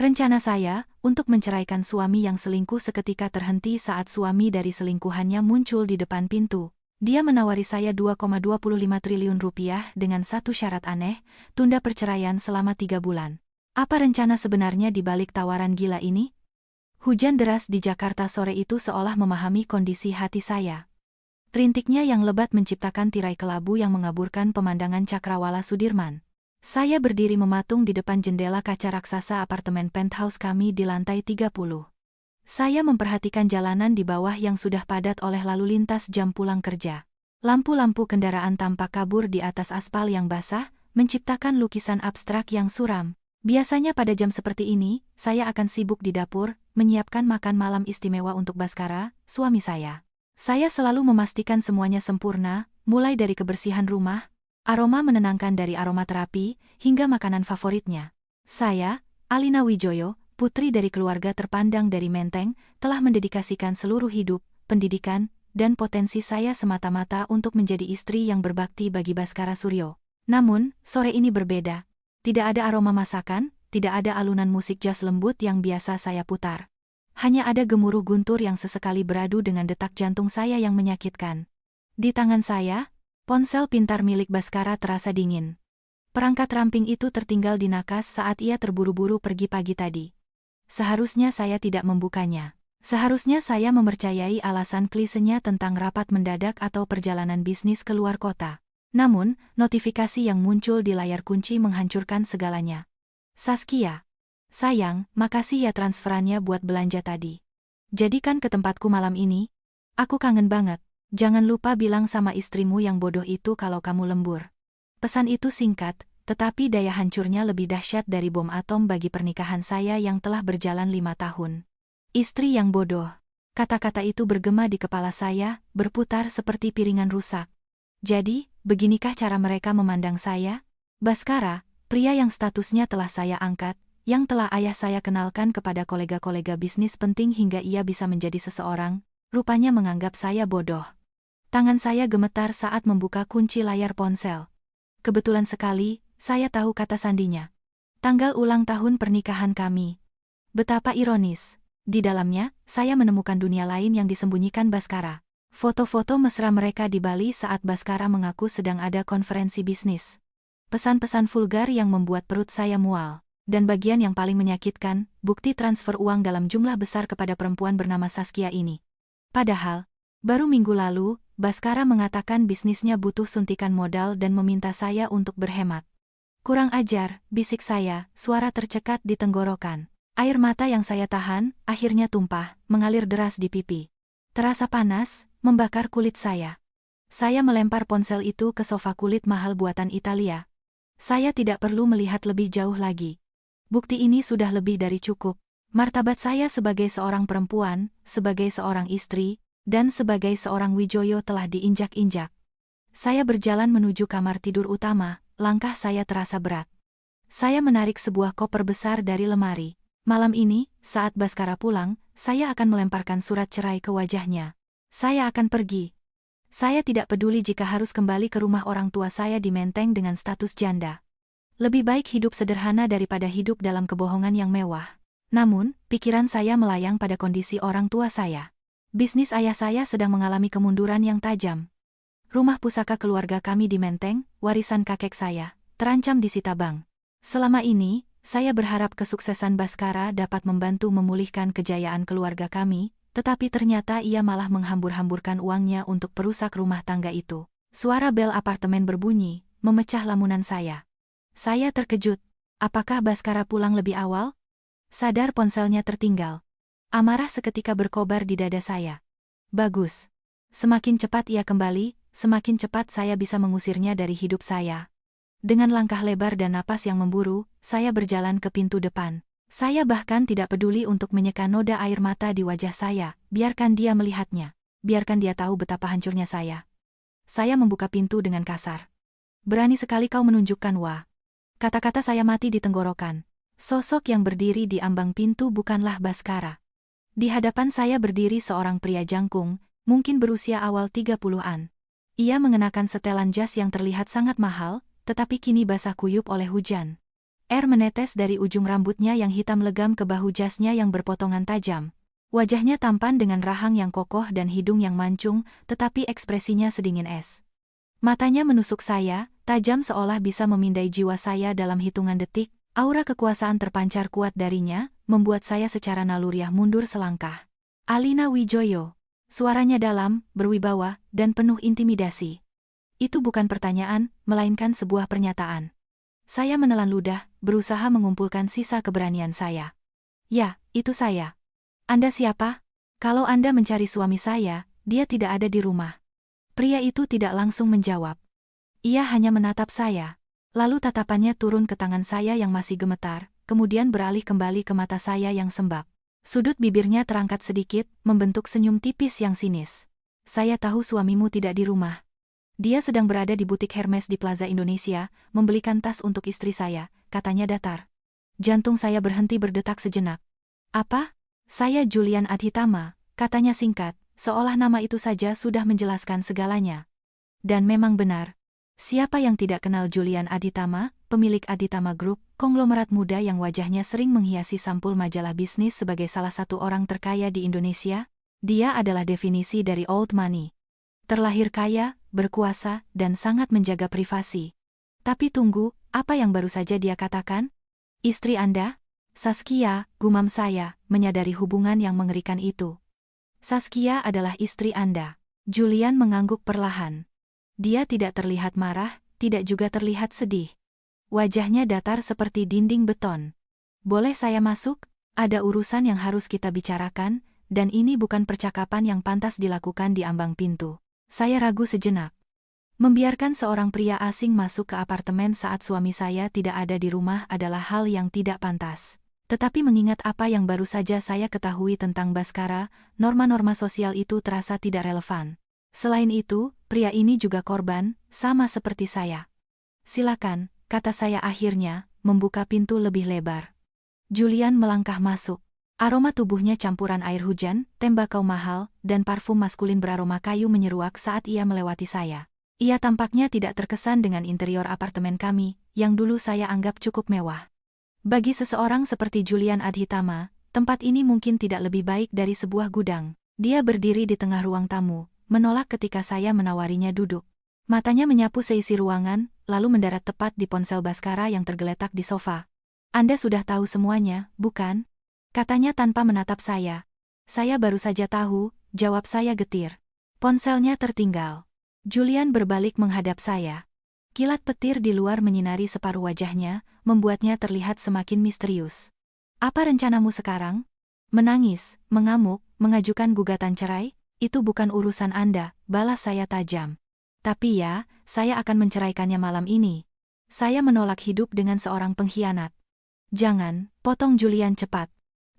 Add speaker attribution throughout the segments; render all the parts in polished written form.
Speaker 1: Rencana saya untuk menceraikan suami yang selingkuh seketika terhenti saat suami dari selingkuhannya muncul di depan pintu. Dia menawari saya 2,25 triliun rupiah dengan satu syarat aneh, tunda perceraian selama 3 bulan. Apa rencana sebenarnya di balik tawaran gila ini? Hujan deras di Jakarta sore itu seolah memahami kondisi hati saya. Rintiknya yang lebat menciptakan tirai kelabu yang mengaburkan pemandangan Cakrawala Sudirman. Saya berdiri mematung di depan jendela kaca raksasa apartemen penthouse kami di lantai 30. Saya memperhatikan jalanan di bawah yang sudah padat oleh lalu lintas jam pulang kerja. Lampu-lampu kendaraan tampak kabur di atas aspal yang basah, menciptakan lukisan abstrak yang suram. Biasanya pada jam seperti ini, saya akan sibuk di dapur, menyiapkan makan malam istimewa untuk Baskara, suami saya. Saya selalu memastikan semuanya sempurna, mulai dari kebersihan rumah, aroma menenangkan dari aromaterapi, hingga makanan favoritnya. Saya, Alina Wijoyo, putri dari keluarga terpandang dari Menteng, telah mendedikasikan seluruh hidup, pendidikan, dan potensi saya semata-mata untuk menjadi istri yang berbakti bagi Baskara Suryo. Namun, sore ini berbeda. Tidak ada aroma masakan, tidak ada alunan musik jazz lembut yang biasa saya putar. Hanya ada gemuruh guntur yang sesekali beradu dengan detak jantung saya yang menyakitkan. Di tangan saya, ponsel pintar milik Baskara terasa dingin. Perangkat ramping itu tertinggal di nakas saat ia terburu-buru pergi pagi tadi. Seharusnya saya tidak membukanya. Seharusnya saya mempercayai alasan klisenya tentang rapat mendadak atau perjalanan bisnis ke luar kota. Namun, notifikasi yang muncul di layar kunci menghancurkan segalanya. Saskia. Sayang, makasih ya transferannya buat belanja tadi. Jadikan ke tempatku malam ini. Aku kangen banget. Jangan lupa bilang sama istrimu yang bodoh itu kalau kamu lembur. Pesan itu singkat, tetapi daya hancurnya lebih dahsyat dari bom atom bagi pernikahan saya yang telah berjalan 5 tahun. Istri yang bodoh. Kata-kata itu bergema di kepala saya, berputar seperti piringan rusak. Jadi, beginikah cara mereka memandang saya? Baskara, pria yang statusnya telah saya angkat, yang telah ayah saya kenalkan kepada kolega-kolega bisnis penting hingga ia bisa menjadi seseorang, rupanya menganggap saya bodoh. Tangan saya gemetar saat membuka kunci layar ponsel. Kebetulan sekali, saya tahu kata sandinya. Tanggal ulang tahun pernikahan kami. Betapa ironis. Di dalamnya, saya menemukan dunia lain yang disembunyikan Baskara. Foto-foto mesra mereka di Bali saat Baskara mengaku sedang ada konferensi bisnis. Pesan-pesan vulgar yang membuat perut saya mual. Dan bagian yang paling menyakitkan, bukti transfer uang dalam jumlah besar kepada perempuan bernama Saskia ini. Padahal, baru minggu lalu, Baskara mengatakan bisnisnya butuh suntikan modal dan meminta saya untuk berhemat. Kurang ajar, bisik saya, suara tercekat di tenggorokan. Air mata yang saya tahan, akhirnya tumpah, mengalir deras di pipi. Terasa panas, membakar kulit saya. Saya melempar ponsel itu ke sofa kulit mahal buatan Italia. Saya tidak perlu melihat lebih jauh lagi. Bukti ini sudah lebih dari cukup. Martabat saya sebagai seorang perempuan, sebagai seorang istri, dan sebagai seorang Wijoyo telah diinjak-injak. Saya berjalan menuju kamar tidur utama, langkah saya terasa berat. Saya menarik sebuah koper besar dari lemari. Malam ini, saat Baskara pulang, saya akan melemparkan surat cerai ke wajahnya. Saya akan pergi. Saya tidak peduli jika harus kembali ke rumah orang tua saya di Menteng dengan status janda. Lebih baik hidup sederhana daripada hidup dalam kebohongan yang mewah. Namun, pikiran saya melayang pada kondisi orang tua saya. Bisnis ayah saya sedang mengalami kemunduran yang tajam. Rumah pusaka keluarga kami di Menteng, warisan kakek saya, terancam disita bank. Selama ini, saya berharap kesuksesan Baskara dapat membantu memulihkan kejayaan keluarga kami, tetapi ternyata ia malah menghambur-hamburkan uangnya untuk perusak rumah tangga itu. Suara bel apartemen berbunyi, memecah lamunan saya. Saya terkejut. Apakah Baskara pulang lebih awal? Sadar ponselnya tertinggal. Amarah seketika berkobar di dada saya. Bagus. Semakin cepat ia kembali, semakin cepat saya bisa mengusirnya dari hidup saya. Dengan langkah lebar dan napas yang memburu, saya berjalan ke pintu depan. Saya bahkan tidak peduli untuk menyeka noda air mata di wajah saya, biarkan dia melihatnya. Biarkan dia tahu betapa hancurnya saya. Saya membuka pintu dengan kasar. Berani sekali kau menunjukkan wah. Kata-kata saya mati di tenggorokan. Sosok yang berdiri di ambang pintu bukanlah Baskara. Di hadapan saya berdiri seorang pria jangkung, mungkin berusia awal 30-an. Ia mengenakan setelan jas yang terlihat sangat mahal, tetapi kini basah kuyup oleh hujan. Air menetes dari ujung rambutnya yang hitam legam ke bahu jasnya yang berpotongan tajam. Wajahnya tampan dengan rahang yang kokoh dan hidung yang mancung, tetapi ekspresinya sedingin es. Matanya menusuk saya, tajam seolah bisa memindai jiwa saya dalam hitungan detik. Aura kekuasaan terpancar kuat darinya, membuat saya secara naluriah mundur selangkah. Alina Wijoyo. Suaranya dalam, berwibawa, dan penuh intimidasi. Itu bukan pertanyaan, melainkan sebuah pernyataan. Saya menelan ludah, berusaha mengumpulkan sisa keberanian saya. Ya, itu saya. Anda siapa? Kalau Anda mencari suami saya, dia tidak ada di rumah. Pria itu tidak langsung menjawab. Ia hanya menatap saya. Lalu tatapannya turun ke tangan saya yang masih gemetar, kemudian beralih kembali ke mata saya yang sembab. Sudut bibirnya terangkat sedikit, membentuk senyum tipis yang sinis. Saya tahu suamimu tidak di rumah. Dia sedang berada di butik Hermes di Plaza Indonesia, membelikan tas untuk istri saya, katanya datar. Jantung saya berhenti berdetak sejenak. Apa? Saya Julian Adhitama, katanya singkat, seolah nama itu saja sudah menjelaskan segalanya. Dan memang benar. Siapa yang tidak kenal Julian Adhitama, pemilik Adhitama Group, konglomerat muda yang wajahnya sering menghiasi sampul majalah bisnis sebagai salah satu orang terkaya di Indonesia? Dia adalah definisi dari old money. Terlahir kaya, berkuasa, dan sangat menjaga privasi. Tapi tunggu, apa yang baru saja dia katakan? Istri Anda? Saskia, gumam saya, menyadari hubungan yang mengerikan itu. Saskia adalah istri Anda. Julian mengangguk perlahan. Dia tidak terlihat marah, tidak juga terlihat sedih. Wajahnya datar seperti dinding beton. Boleh saya masuk? Ada urusan yang harus kita bicarakan, dan ini bukan percakapan yang pantas dilakukan di ambang pintu. Saya ragu sejenak. Membiarkan seorang pria asing masuk ke apartemen saat suami saya tidak ada di rumah adalah hal yang tidak pantas. Tetapi mengingat apa yang baru saja saya ketahui tentang Baskara, norma-norma sosial itu terasa tidak relevan. Selain itu, pria ini juga korban, sama seperti saya. Silakan, kata saya akhirnya, membuka pintu lebih lebar. Julian melangkah masuk. Aroma tubuhnya campuran air hujan, tembakau mahal, dan parfum maskulin beraroma kayu menyeruak saat ia melewati saya. Ia tampaknya tidak terkesan dengan interior apartemen kami, yang dulu saya anggap cukup mewah. Bagi seseorang seperti Julian Adhitama, tempat ini mungkin tidak lebih baik dari sebuah gudang. Dia berdiri di tengah ruang tamu, menolak ketika saya menawarinya duduk. Matanya menyapu seisi ruangan, lalu mendarat tepat di ponsel Baskara yang tergeletak di sofa. Anda sudah tahu semuanya, bukan? Katanya tanpa menatap saya. Saya baru saja tahu, jawab saya getir. Ponselnya tertinggal. Julian berbalik menghadap saya. Kilat petir di luar menyinari separuh wajahnya, membuatnya terlihat semakin misterius. Apa rencanamu sekarang? Menangis, mengamuk, mengajukan gugatan cerai? Itu bukan urusan Anda, balas saya tajam. Tapi ya, saya akan menceraikannya malam ini. Saya menolak hidup dengan seorang pengkhianat. Jangan, potong Julian cepat.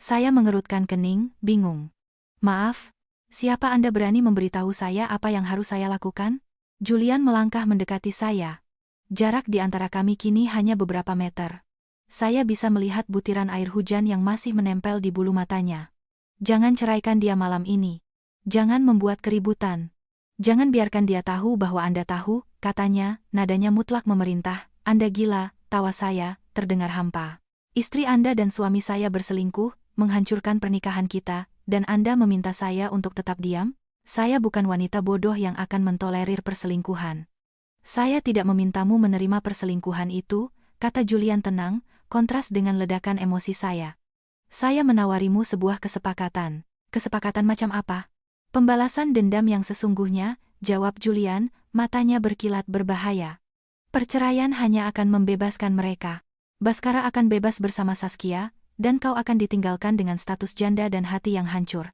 Speaker 1: Saya mengerutkan kening, bingung. Maaf, siapa Anda berani memberitahu saya apa yang harus saya lakukan? Julian melangkah mendekati saya. Jarak di antara kami kini hanya beberapa meter. Saya bisa melihat butiran air hujan yang masih menempel di bulu matanya. Jangan ceraikan dia malam ini. Jangan membuat keributan. Jangan biarkan dia tahu bahwa Anda tahu, katanya, nadanya mutlak memerintah. Anda gila, tawa saya, terdengar hampa. Istri Anda dan suami saya berselingkuh, menghancurkan pernikahan kita, dan Anda meminta saya untuk tetap diam? Saya bukan wanita bodoh yang akan mentolerir perselingkuhan. Saya tidak memintamu menerima perselingkuhan itu, kata Julian tenang, kontras dengan ledakan emosi saya. Saya menawarimu sebuah kesepakatan. Kesepakatan macam apa? Pembalasan dendam yang sesungguhnya, jawab Julian, matanya berkilat berbahaya. Perceraian hanya akan membebaskan mereka. Baskara akan bebas bersama Saskia, dan kau akan ditinggalkan dengan status janda dan hati yang hancur.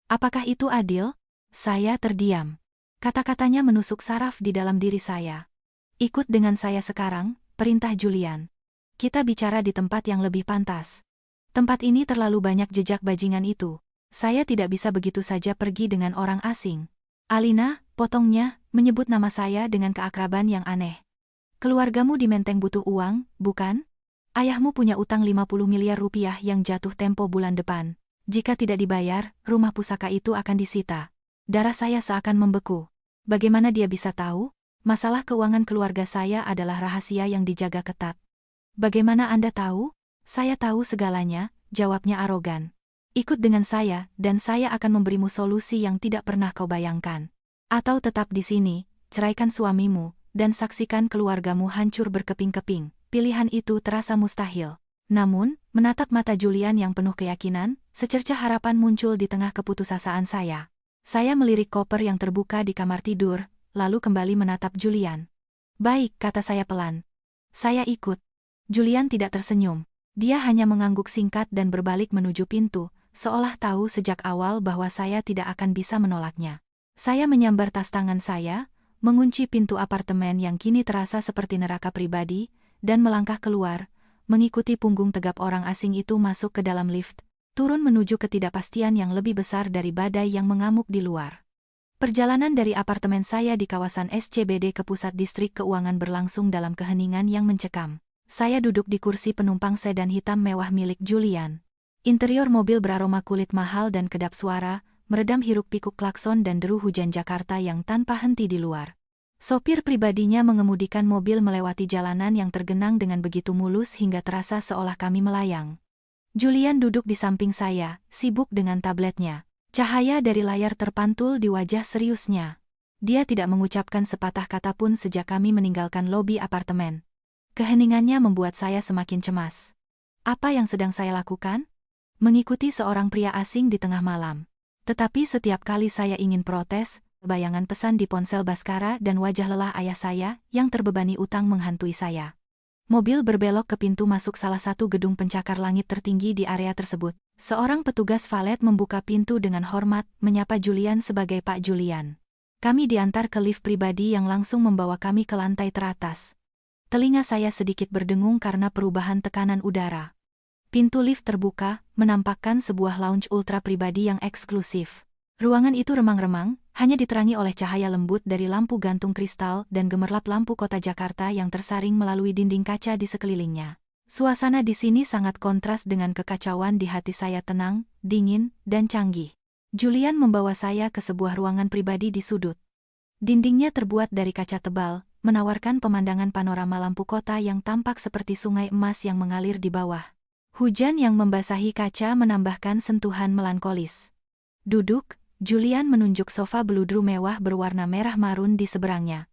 Speaker 1: Apakah itu adil? Saya terdiam. Kata-katanya menusuk saraf di dalam diri saya. Ikut dengan saya sekarang, perintah Julian. Kita bicara di tempat yang lebih pantas. Tempat ini terlalu banyak jejak bajingan itu. Saya tidak bisa begitu saja pergi dengan orang asing. Alina, potongnya, menyebut nama saya dengan keakraban yang aneh. Keluargamu di Menteng butuh uang, bukan? Ayahmu punya utang 50 miliar rupiah yang jatuh tempo bulan depan. Jika tidak dibayar, rumah pusaka itu akan disita. Darah saya seakan membeku. Bagaimana dia bisa tahu? Masalah keuangan keluarga saya adalah rahasia yang dijaga ketat. Bagaimana Anda tahu? Saya tahu segalanya, jawabnya arogan. Ikut dengan saya, dan saya akan memberimu solusi yang tidak pernah kau bayangkan. Atau tetap di sini, ceraikan suamimu, dan saksikan keluargamu hancur berkeping-keping. Pilihan itu terasa mustahil. Namun, menatap mata Julian yang penuh keyakinan, secercah harapan muncul di tengah keputusasaan saya. Saya melirik koper yang terbuka di kamar tidur, lalu kembali menatap Julian. Baik, kata saya pelan. Saya ikut. Julian tidak tersenyum. Dia hanya mengangguk singkat dan berbalik menuju pintu, seolah tahu sejak awal bahwa saya tidak akan bisa menolaknya. Saya menyambar tas tangan saya, mengunci pintu apartemen yang kini terasa seperti neraka pribadi, dan melangkah keluar, mengikuti punggung tegap orang asing itu masuk ke dalam lift, turun menuju ketidakpastian yang lebih besar dari badai yang mengamuk di luar. Perjalanan dari apartemen saya di kawasan SCBD ke pusat distrik keuangan berlangsung dalam keheningan yang mencekam. Saya duduk di kursi penumpang sedan hitam mewah milik Julian. Interior mobil beraroma kulit mahal dan kedap suara, meredam hiruk-pikuk klakson dan deru hujan Jakarta yang tanpa henti di luar. Sopir pribadinya mengemudikan mobil melewati jalanan yang tergenang dengan begitu mulus hingga terasa seolah kami melayang. Julian duduk di samping saya, sibuk dengan tabletnya. Cahaya dari layar terpantul di wajah seriusnya. Dia tidak mengucapkan sepatah kata pun sejak kami meninggalkan lobi apartemen. Keheningannya membuat saya semakin cemas. Apa yang sedang saya lakukan? Mengikuti seorang pria asing di tengah malam. Tetapi setiap kali saya ingin protes, bayangan pesan di ponsel Baskara dan wajah lelah ayah saya yang terbebani utang menghantui saya. Mobil berbelok ke pintu masuk salah satu gedung pencakar langit tertinggi di area tersebut. Seorang petugas valet membuka pintu dengan hormat, menyapa Julian sebagai Pak Julian. Kami diantar ke lift pribadi yang langsung membawa kami ke lantai teratas. Telinga saya sedikit berdengung karena perubahan tekanan udara. Pintu lift terbuka, menampakkan sebuah lounge ultra pribadi yang eksklusif. Ruangan itu remang-remang, hanya diterangi oleh cahaya lembut dari lampu gantung kristal dan gemerlap lampu kota Jakarta yang tersaring melalui dinding kaca di sekelilingnya. Suasana di sini sangat kontras dengan kekacauan di hati saya tenang, dingin, dan canggih. Julian membawa saya ke sebuah ruangan pribadi di sudut. Dindingnya terbuat dari kaca tebal, menawarkan pemandangan panorama lampu kota yang tampak seperti sungai emas yang mengalir di bawah. Hujan yang membasahi kaca menambahkan sentuhan melankolis. Duduk, Julian menunjuk sofa beludru mewah berwarna merah marun di seberangnya.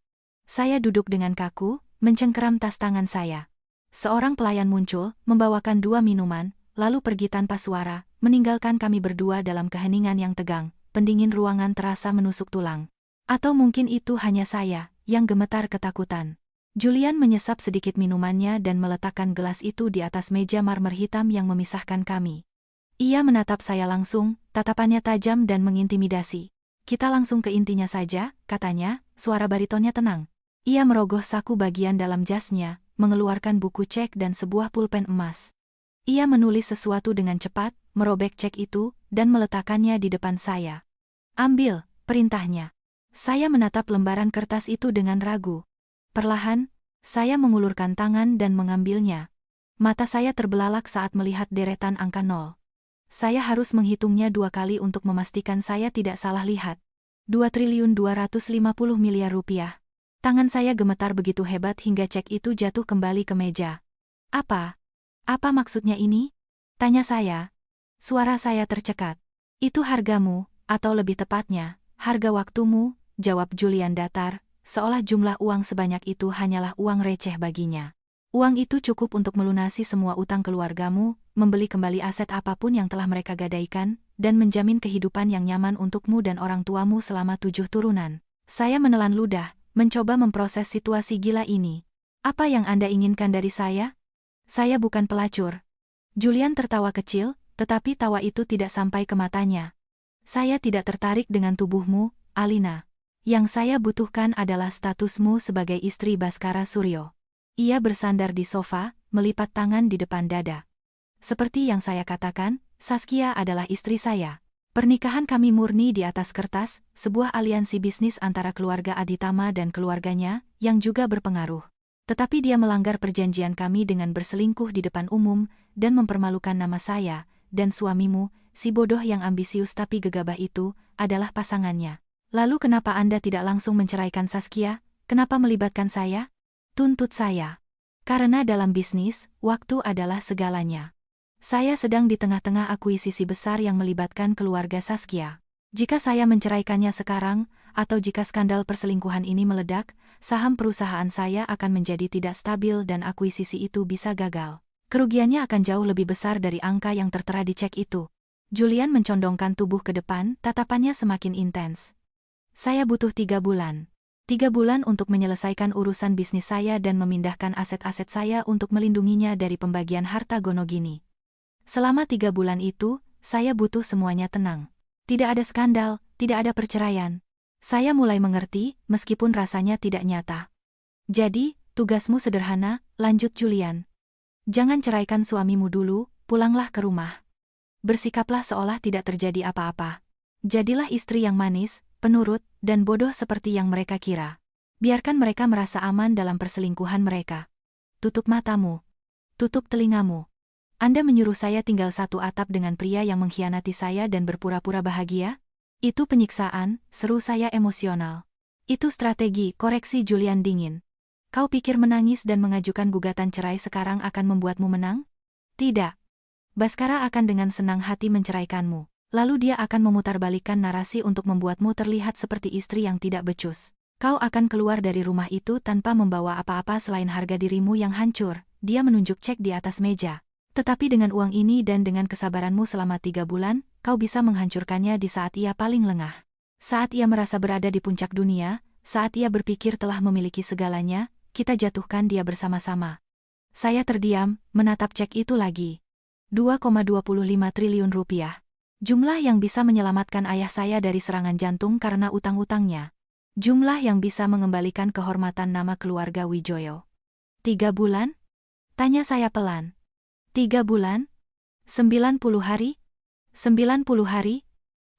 Speaker 1: Saya duduk dengan kaku, mencengkeram tas tangan saya. Seorang pelayan muncul, membawakan 2 minuman, lalu pergi tanpa suara, meninggalkan kami berdua dalam keheningan yang tegang. Pendingin ruangan terasa menusuk tulang. Atau mungkin itu hanya saya yang gemetar ketakutan. Julian menyesap sedikit minumannya dan meletakkan gelas itu di atas meja marmer hitam yang memisahkan kami. Ia menatap saya langsung, tatapannya tajam dan mengintimidasi. Kita langsung ke intinya saja, katanya, suara baritonnya tenang. Ia merogoh saku bagian dalam jasnya, mengeluarkan buku cek dan sebuah pulpen emas. Ia menulis sesuatu dengan cepat, merobek cek itu, dan meletakkannya di depan saya. Ambil, perintahnya. Saya menatap lembaran kertas itu dengan ragu. Perlahan, saya mengulurkan tangan dan mengambilnya. Mata saya terbelalak saat melihat deretan angka 0. Saya harus menghitungnya 2 kali untuk memastikan saya tidak salah lihat. 2.250.000.000 rupiah. Tangan saya gemetar begitu hebat hingga cek itu jatuh kembali ke meja. Apa? Apa maksudnya ini? Tanya saya. Suara saya tercekat. Itu hargamu, atau lebih tepatnya, harga waktumu, jawab Julian datar, seolah jumlah uang sebanyak itu hanyalah uang receh baginya. Uang itu cukup untuk melunasi semua utang keluargamu, membeli kembali aset apapun yang telah mereka gadaikan, dan menjamin kehidupan yang nyaman untukmu dan orang tuamu selama 7 turunan. Saya menelan ludah, mencoba memproses situasi gila ini. Apa yang Anda inginkan dari saya? Saya bukan pelacur. Julian tertawa kecil, tetapi tawa itu tidak sampai ke matanya. Saya tidak tertarik dengan tubuhmu, Alina. Yang saya butuhkan adalah statusmu sebagai istri Baskara Suryo. Ia bersandar di sofa, melipat tangan di depan dada. Seperti yang saya katakan, Saskia adalah istri saya. Pernikahan kami murni di atas kertas, sebuah aliansi bisnis antara keluarga Aditama dan keluarganya, yang juga berpengaruh. Tetapi dia melanggar perjanjian kami dengan berselingkuh di depan umum, dan mempermalukan nama saya, dan suamimu, si bodoh yang ambisius tapi gegabah itu, adalah pasangannya. Lalu kenapa Anda tidak langsung menceraikan Saskia? Kenapa melibatkan saya? Tuntut saya. Karena dalam bisnis, waktu adalah segalanya. Saya sedang di tengah-tengah akuisisi besar yang melibatkan keluarga Saskia. Jika saya menceraikannya sekarang, atau jika skandal perselingkuhan ini meledak, saham perusahaan saya akan menjadi tidak stabil dan akuisisi itu bisa gagal. Kerugiannya akan jauh lebih besar dari angka yang tertera di cek itu. Julian mencondongkan tubuh ke depan, tatapannya semakin intens. Saya butuh 3 bulan. 3 bulan untuk menyelesaikan urusan bisnis saya dan memindahkan aset-aset saya untuk melindunginya dari pembagian harta Gonogini. Selama 3 bulan itu, saya butuh semuanya tenang. Tidak ada skandal, tidak ada perceraian. Saya mulai mengerti, meskipun rasanya tidak nyata. Jadi, tugasmu sederhana, lanjut Julian. Jangan ceraikan suamimu dulu, pulanglah ke rumah. Bersikaplah seolah tidak terjadi apa-apa. Jadilah istri yang manis, penurut, dan bodoh seperti yang mereka kira. Biarkan mereka merasa aman dalam perselingkuhan mereka. Tutup matamu. Tutup telingamu. Anda menyuruh saya tinggal satu atap dengan pria yang mengkhianati saya dan berpura-pura bahagia? Itu penyiksaan, seru saya emosional. Itu strategi, koreksi Julian dingin. Kau pikir menangis dan mengajukan gugatan cerai sekarang akan membuatmu menang? Tidak. Baskara akan dengan senang hati menceraikanmu. Lalu dia akan memutarbalikkan narasi untuk membuatmu terlihat seperti istri yang tidak becus. Kau akan keluar dari rumah itu tanpa membawa apa-apa selain harga dirimu yang hancur. Dia menunjuk cek di atas meja. Tetapi dengan uang ini dan dengan kesabaranmu selama 3 bulan, kau bisa menghancurkannya di saat ia paling lengah. Saat ia merasa berada di puncak dunia, saat ia berpikir telah memiliki segalanya, kita jatuhkan dia bersama-sama. Saya terdiam, menatap cek itu lagi. 2,25 triliun rupiah. Jumlah yang bisa menyelamatkan ayah saya dari serangan jantung karena utang-utangnya. Jumlah yang bisa mengembalikan kehormatan nama keluarga Wijoyo. 3 bulan? Tanya saya pelan. 3 bulan? 90 hari? 90 hari?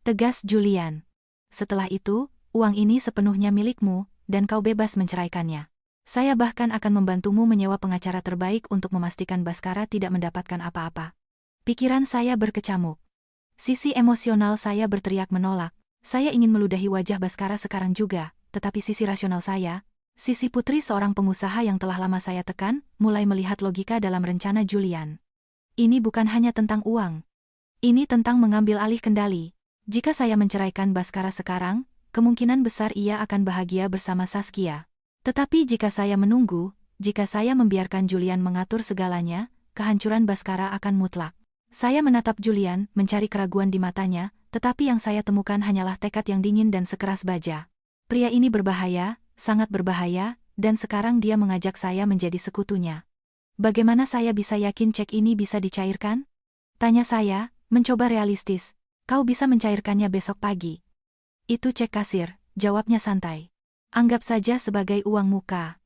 Speaker 1: Tegas Julian. Setelah itu, uang ini sepenuhnya milikmu, dan kau bebas menceraikannya. Saya bahkan akan membantumu menyewa pengacara terbaik untuk memastikan Baskara tidak mendapatkan apa-apa. Pikiran saya berkecamuk. Sisi emosional saya berteriak menolak. Saya ingin meludahi wajah Baskara sekarang juga, tetapi sisi rasional saya, sisi putri seorang pengusaha yang telah lama saya tekan, mulai melihat logika dalam rencana Julian. Ini bukan hanya tentang uang. Ini tentang mengambil alih kendali. Jika saya menceraikan Baskara sekarang, kemungkinan besar ia akan bahagia bersama Saskia. Tetapi jika saya menunggu, jika saya membiarkan Julian mengatur segalanya, kehancuran Baskara akan mutlak. Saya menatap Julian, mencari keraguan di matanya, tetapi yang saya temukan hanyalah tekad yang dingin dan sekeras baja. Pria ini berbahaya, sangat berbahaya, dan sekarang dia mengajak saya menjadi sekutunya. Bagaimana saya bisa yakin cek ini bisa dicairkan? Tanya saya, mencoba realistis. Kau bisa mencairkannya besok pagi. Itu cek kasir, jawabnya santai. Anggap saja sebagai uang muka.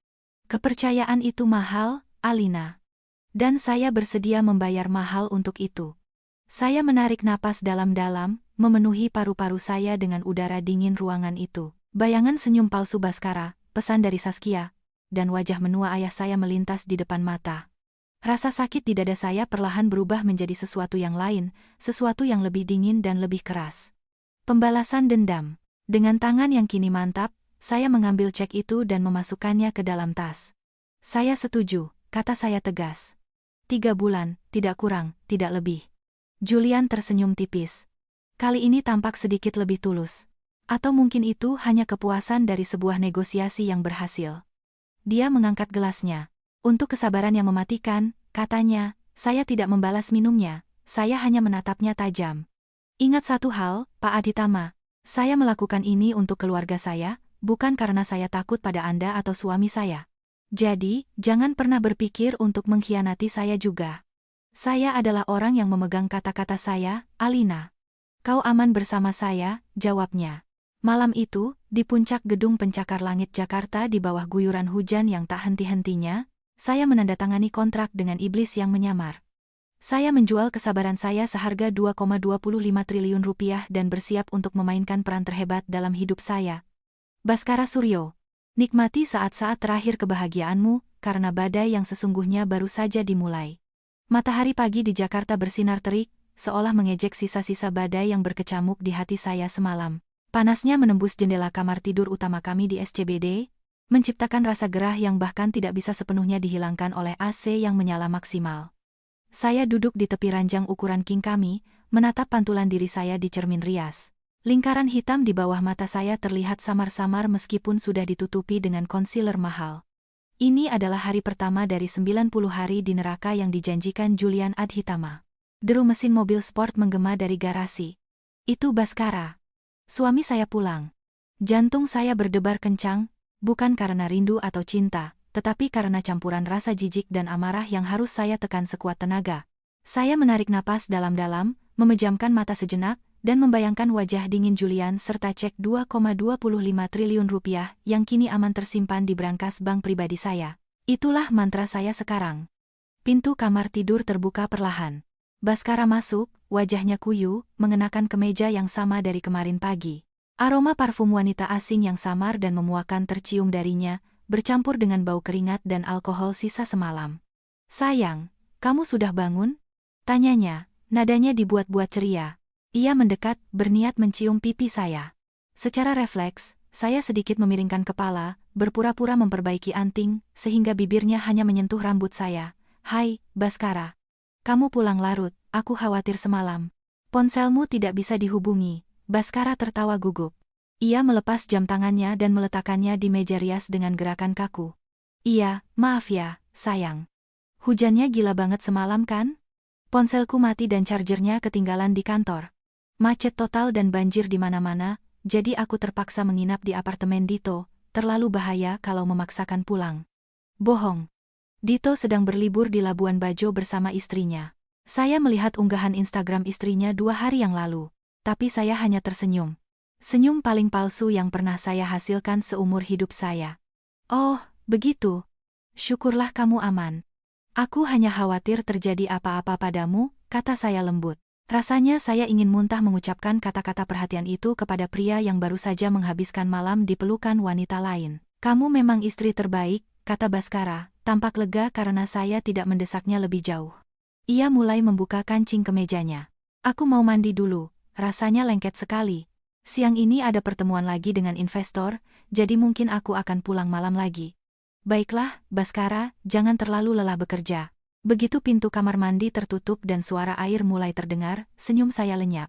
Speaker 1: Kepercayaan itu mahal, Alina. Dan saya bersedia membayar mahal untuk itu. Saya menarik napas dalam-dalam, memenuhi paru-paru saya dengan udara dingin ruangan itu. Bayangan senyum palsu Baskara, pesan dari Saskia, dan wajah menua ayah saya melintas di depan mata. Rasa sakit di dada saya perlahan berubah menjadi sesuatu yang lain, sesuatu yang lebih dingin dan lebih keras. Pembalasan dendam. Dengan tangan yang kini mantap, saya mengambil cek itu dan memasukkannya ke dalam tas. Saya setuju, kata saya tegas. 3 bulan, tidak kurang, tidak lebih. Julian tersenyum tipis. Kali ini tampak sedikit lebih tulus. Atau mungkin itu hanya kepuasan dari sebuah negosiasi yang berhasil. Dia mengangkat gelasnya. Untuk kesabaran yang mematikan, katanya, saya tidak membalas minumnya, saya hanya menatapnya tajam. Ingat satu hal, Pak Aditama, saya melakukan ini untuk keluarga saya, bukan karena saya takut pada Anda atau suami saya. Jadi, jangan pernah berpikir untuk mengkhianati saya juga. Saya adalah orang yang memegang kata-kata saya, Alina. Kau aman bersama saya, jawabnya. Malam itu, di puncak gedung pencakar langit Jakarta di bawah guyuran hujan yang tak henti-hentinya, saya menandatangani kontrak dengan iblis yang menyamar. Saya menjual kesabaran saya seharga 2,25 triliun rupiah dan bersiap untuk memainkan peran terhebat dalam hidup saya. Baskara Suryo, nikmati saat-saat terakhir kebahagiaanmu, karena badai yang sesungguhnya baru saja dimulai. Matahari pagi di Jakarta bersinar terik, seolah mengejek sisa-sisa badai yang berkecamuk di hati saya semalam. Panasnya menembus jendela kamar tidur utama kami di SCBD. menciptakan rasa gerah yang bahkan tidak bisa sepenuhnya dihilangkan oleh AC yang menyala maksimal. Saya duduk di tepi ranjang ukuran king kami, menatap pantulan diri saya di cermin rias. Lingkaran hitam di bawah mata saya terlihat samar-samar meskipun sudah ditutupi dengan concealer mahal. Ini adalah hari pertama dari 90 hari di neraka yang dijanjikan Julian Adhitama. Deru mesin mobil sport menggema dari garasi. Itu Bhaskara. Suami saya pulang. Jantung saya berdebar kencang, bukan karena rindu atau cinta, tetapi karena campuran rasa jijik dan amarah yang harus saya tekan sekuat tenaga. Saya menarik napas dalam-dalam, memejamkan mata sejenak, dan membayangkan wajah dingin Julian serta cek 2,25 triliun rupiah yang kini aman tersimpan di brankas bank pribadi saya. Itulah mantra saya sekarang. Pintu kamar tidur terbuka perlahan. Bhaskara masuk, wajahnya kuyu, mengenakan kemeja yang sama dari kemarin pagi. Aroma parfum wanita asing yang samar dan memuakan tercium darinya, bercampur dengan bau keringat dan alkohol sisa semalam. "Sayang, kamu sudah bangun?" tanyanya, nadanya dibuat-buat ceria. Ia mendekat, berniat mencium pipi saya. Secara refleks, saya sedikit memiringkan kepala, berpura-pura memperbaiki anting, sehingga bibirnya hanya menyentuh rambut saya. "Hai, Bhaskara. Kamu pulang larut, aku khawatir semalam. Ponselmu tidak bisa dihubungi." Bhaskara tertawa gugup. Ia melepas jam tangannya dan meletakkannya di meja rias dengan gerakan kaku. "Iya, maaf ya, sayang. Hujannya gila banget semalam kan? Ponselku mati dan chargernya ketinggalan di kantor. Macet total dan banjir di mana-mana, jadi aku terpaksa menginap di apartemen Dito. Terlalu bahaya kalau memaksakan pulang." "Bohong. Dito sedang berlibur di Labuan Bajo bersama istrinya. Saya melihat unggahan Instagram istrinya 2 hari yang lalu. Tapi saya hanya tersenyum. Senyum paling palsu yang pernah saya hasilkan seumur hidup saya." "Oh, begitu. Syukurlah kamu aman. Aku hanya khawatir terjadi apa-apa padamu," kata saya lembut. Rasanya saya ingin muntah mengucapkan kata-kata perhatian itu kepada pria yang baru saja menghabiskan malam di pelukan wanita lain. "Kamu memang istri terbaik," kata Bhaskara, tampak lega karena saya tidak mendesaknya lebih jauh. Ia mulai membuka kancing kemejanya. "Aku mau mandi dulu. Rasanya lengket sekali. Siang ini ada pertemuan lagi dengan investor, jadi mungkin aku akan pulang malam lagi." "Baiklah, Bhaskara, jangan terlalu lelah bekerja." Begitu pintu kamar mandi tertutup dan suara air mulai terdengar, senyum saya lenyap.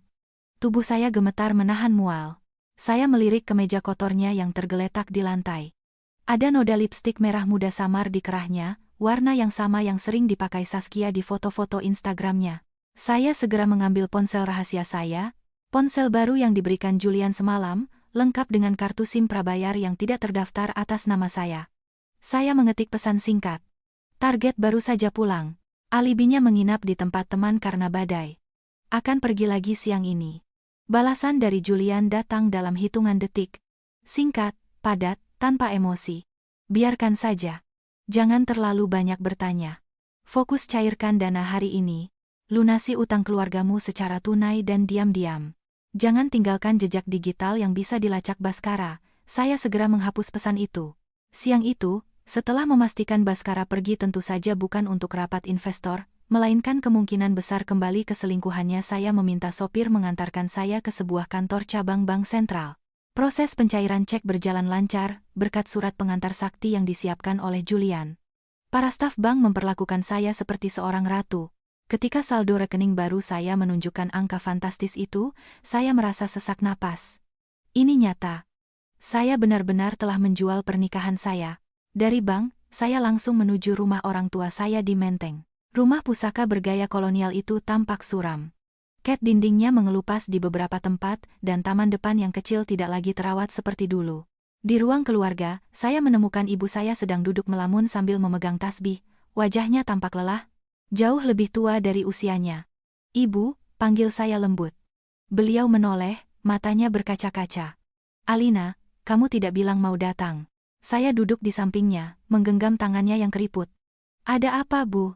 Speaker 1: Tubuh saya gemetar menahan mual. Saya melirik ke meja kotornya yang tergeletak di lantai. Ada noda lipstik merah muda samar di kerahnya, warna yang sama yang sering dipakai Saskia di foto-foto Instagramnya. Saya segera mengambil ponsel rahasia saya, ponsel baru yang diberikan Julian semalam, lengkap dengan kartu SIM prabayar yang tidak terdaftar atas nama saya. Saya mengetik pesan singkat. Target baru saja pulang. Alibinya menginap di tempat teman karena badai. Akan pergi lagi siang ini. Balasan dari Julian datang dalam hitungan detik. Singkat, padat, tanpa emosi. "Biarkan saja. Jangan terlalu banyak bertanya. Fokus cairkan dana hari ini. Lunasi utang keluargamu secara tunai dan diam-diam. Jangan tinggalkan jejak digital yang bisa dilacak." Bhaskara. Saya segera menghapus pesan itu. Siang itu, setelah memastikan Bhaskara pergi tentu saja bukan untuk rapat investor, melainkan kemungkinan besar kembali ke selingkuhannya, saya meminta sopir mengantarkan saya ke sebuah kantor cabang bank sentral. Proses pencairan cek berjalan lancar, berkat surat pengantar sakti yang disiapkan oleh Julian. Para staf bank memperlakukan saya seperti seorang ratu. Ketika saldo rekening baru saya menunjukkan angka fantastis itu, saya merasa sesak napas. Ini nyata. Saya benar-benar telah menjual pernikahan saya. Dari bank, saya langsung menuju rumah orang tua saya di Menteng. Rumah pusaka bergaya kolonial itu tampak suram. Cat dindingnya mengelupas di beberapa tempat, dan taman depan yang kecil tidak lagi terawat seperti dulu. Di ruang keluarga, saya menemukan ibu saya sedang duduk melamun sambil memegang tasbih. Wajahnya tampak lelah, jauh lebih tua dari usianya. "Ibu," panggil saya lembut. Beliau menoleh, matanya berkaca-kaca. "Alina, kamu tidak bilang mau datang." Saya duduk di sampingnya, menggenggam tangannya yang keriput. "Ada apa, Bu?"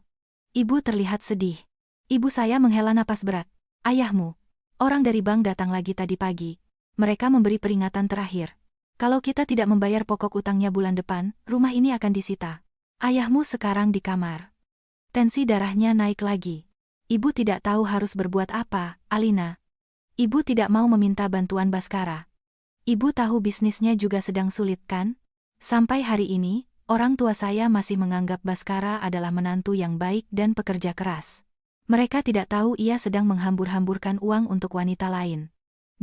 Speaker 1: Ibu terlihat sedih. Ibu saya menghela napas berat. "Ayahmu. Orang dari bank datang lagi tadi pagi. Mereka memberi peringatan terakhir. Kalau kita tidak membayar pokok utangnya bulan depan, rumah ini akan disita. Ayahmu sekarang di kamar." Tensi darahnya naik lagi. Ibu tidak tahu harus berbuat apa, Alina. Ibu tidak mau meminta bantuan Bhaskara. Ibu tahu bisnisnya juga sedang sulit kan? Sampai hari ini, orang tua saya masih menganggap Baskara adalah menantu yang baik dan pekerja keras. Mereka tidak tahu ia sedang menghambur-hamburkan uang untuk wanita lain.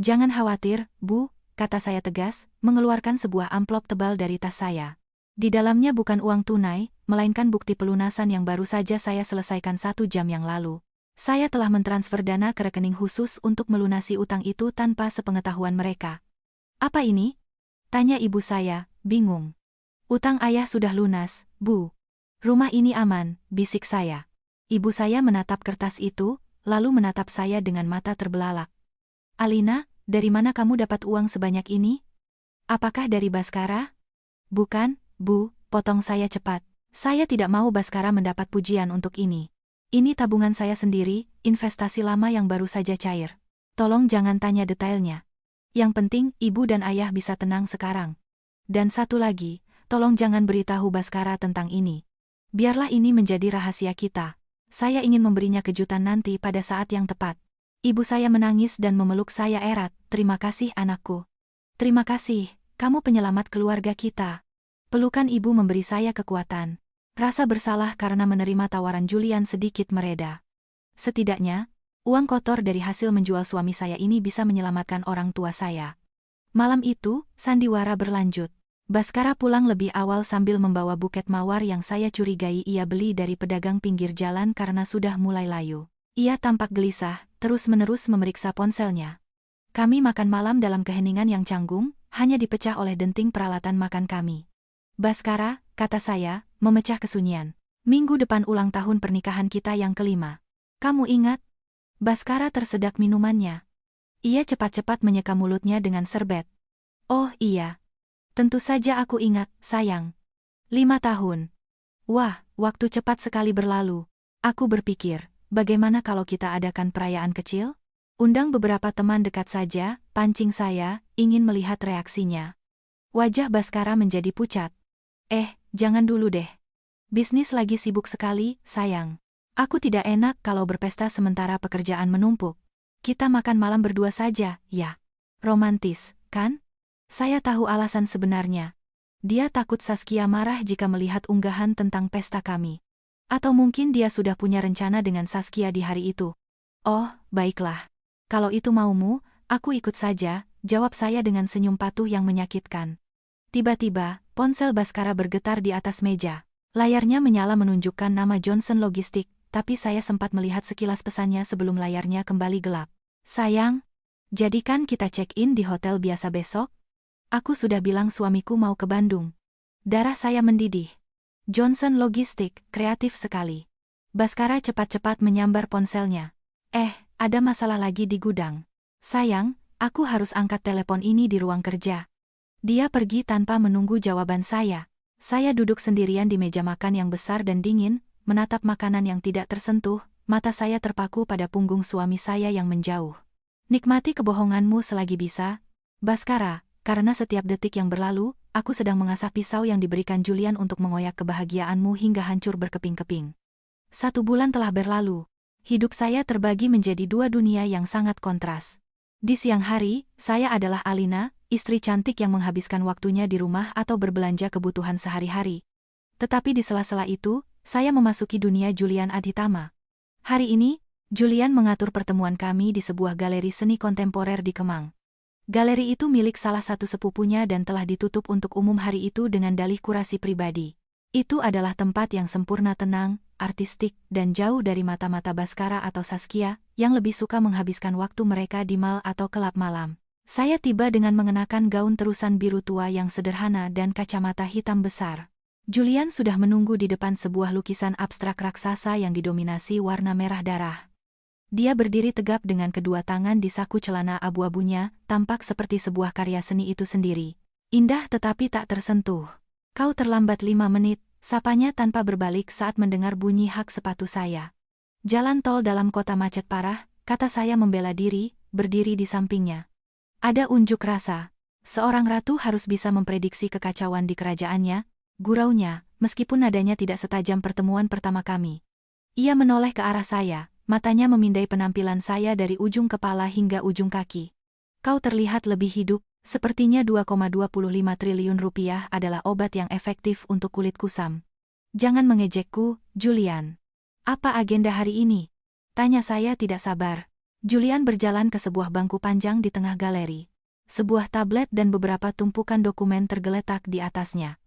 Speaker 1: Jangan khawatir, Bu, kata saya tegas, mengeluarkan sebuah amplop tebal dari tas saya. Di dalamnya bukan uang tunai, melainkan bukti pelunasan yang baru saja saya selesaikan 1 jam yang lalu. Saya telah mentransfer dana ke rekening khusus untuk melunasi utang itu tanpa sepengetahuan mereka. Apa ini? Tanya ibu saya, bingung. Utang ayah sudah lunas, Bu. Rumah ini aman, bisik saya. Ibu saya menatap kertas itu, lalu menatap saya dengan mata terbelalak. Alina, dari mana kamu dapat uang sebanyak ini? Apakah dari Baskara? Bukan, Bu, potong saya cepat. Saya tidak mau Baskara mendapat pujian untuk ini. Ini tabungan saya sendiri, investasi lama yang baru saja cair. Tolong jangan tanya detailnya. Yang penting, ibu dan ayah bisa tenang sekarang. Dan satu lagi, tolong jangan beritahu Baskara tentang ini. Biarlah ini menjadi rahasia kita. Saya ingin memberinya kejutan nanti pada saat yang tepat. Ibu saya menangis dan memeluk saya erat. Terima kasih anakku. Terima kasih, kamu penyelamat keluarga kita. Pelukan ibu memberi saya kekuatan. Rasa bersalah karena menerima tawaran Julian sedikit mereda. Setidaknya, uang kotor dari hasil menjual suami saya ini bisa menyelamatkan orang tua saya. Malam itu, sandiwara berlanjut. Baskara pulang lebih awal sambil membawa buket mawar yang saya curigai ia beli dari pedagang pinggir jalan karena sudah mulai layu. Ia tampak gelisah, terus-menerus memeriksa ponselnya. Kami makan malam dalam keheningan yang canggung, hanya dipecah oleh denting peralatan makan kami. Baskara, kata saya, memecah kesunyian. Minggu depan ulang tahun pernikahan kita yang kelima. Kamu ingat? Baskara tersedak minumannya. Ia cepat-cepat menyeka mulutnya dengan serbet. Oh iya. Tentu saja aku ingat, sayang. 5 tahun. Wah, waktu cepat sekali berlalu. Aku berpikir, bagaimana kalau kita adakan perayaan kecil? Undang beberapa teman dekat saja, pancing saya, ingin melihat reaksinya. Wajah Baskara menjadi pucat. Jangan dulu deh. Bisnis lagi sibuk sekali, sayang. Aku tidak enak kalau berpesta sementara pekerjaan menumpuk. Kita makan malam berdua saja, ya. Romantis, kan? Saya tahu alasan sebenarnya. Dia takut Saskia marah jika melihat unggahan tentang pesta kami. Atau mungkin dia sudah punya rencana dengan Saskia di hari itu. Oh, baiklah. Kalau itu maumu, aku ikut saja, jawab saya dengan senyum patuh yang menyakitkan. Tiba-tiba, ponsel Baskara bergetar di atas meja. Layarnya menyala menunjukkan nama Johnson Logistik, tapi saya sempat melihat sekilas pesannya sebelum layarnya kembali gelap. Sayang, jadikan kita check-in di hotel biasa besok? Aku sudah bilang suamiku mau ke Bandung. Darah saya mendidih. Johnson Logistik, kreatif sekali. Baskara cepat-cepat menyambar ponselnya. Ada masalah lagi di gudang. Sayang, aku harus angkat telepon ini di ruang kerja. Dia pergi tanpa menunggu jawaban saya. Saya duduk sendirian di meja makan yang besar dan dingin, menatap makanan yang tidak tersentuh, mata saya terpaku pada punggung suami saya yang menjauh. Nikmati kebohonganmu selagi bisa, Baskara, karena setiap detik yang berlalu, aku sedang mengasah pisau yang diberikan Julian untuk mengoyak kebahagiaanmu hingga hancur berkeping-keping. 1 bulan telah berlalu. Hidup saya terbagi menjadi 2 dunia yang sangat kontras. Di siang hari, saya adalah Alina, istri cantik yang menghabiskan waktunya di rumah atau berbelanja kebutuhan sehari-hari. Tetapi di sela-sela itu, saya memasuki dunia Julian Adhitama. Hari ini, Julian mengatur pertemuan kami di sebuah galeri seni kontemporer di Kemang. Galeri itu milik salah satu sepupunya dan telah ditutup untuk umum hari itu dengan dalih kurasi pribadi. Itu adalah tempat yang sempurna tenang, artistik, dan jauh dari mata-mata Baskara atau Saskia, yang lebih suka menghabiskan waktu mereka di mal atau kelab malam. Saya tiba dengan mengenakan gaun terusan biru tua yang sederhana dan kacamata hitam besar. Julian sudah menunggu di depan sebuah lukisan abstrak raksasa yang didominasi warna merah darah. Dia berdiri tegap dengan kedua tangan di saku celana abu-abunya, tampak seperti sebuah karya seni itu sendiri. Indah tetapi tak tersentuh. Kau terlambat 5 menit, sapanya tanpa berbalik saat mendengar bunyi hak sepatu saya. Jalan tol dalam kota macet parah, kata saya membela diri, berdiri di sampingnya. Ada unjuk rasa. Seorang ratu harus bisa memprediksi kekacauan di kerajaannya, guraunya, meskipun nadanya tidak setajam pertemuan pertama kami. Ia menoleh ke arah saya, matanya memindai penampilan saya dari ujung kepala hingga ujung kaki. Kau terlihat lebih hidup, Sepertinya 2,25 triliun rupiah adalah obat yang efektif untuk kulit kusam. Jangan mengejekku, Julian. Apa agenda hari ini? Tanya saya tidak sabar. Julian berjalan ke sebuah bangku panjang di tengah galeri. Sebuah tablet dan beberapa tumpukan dokumen tergeletak di atasnya.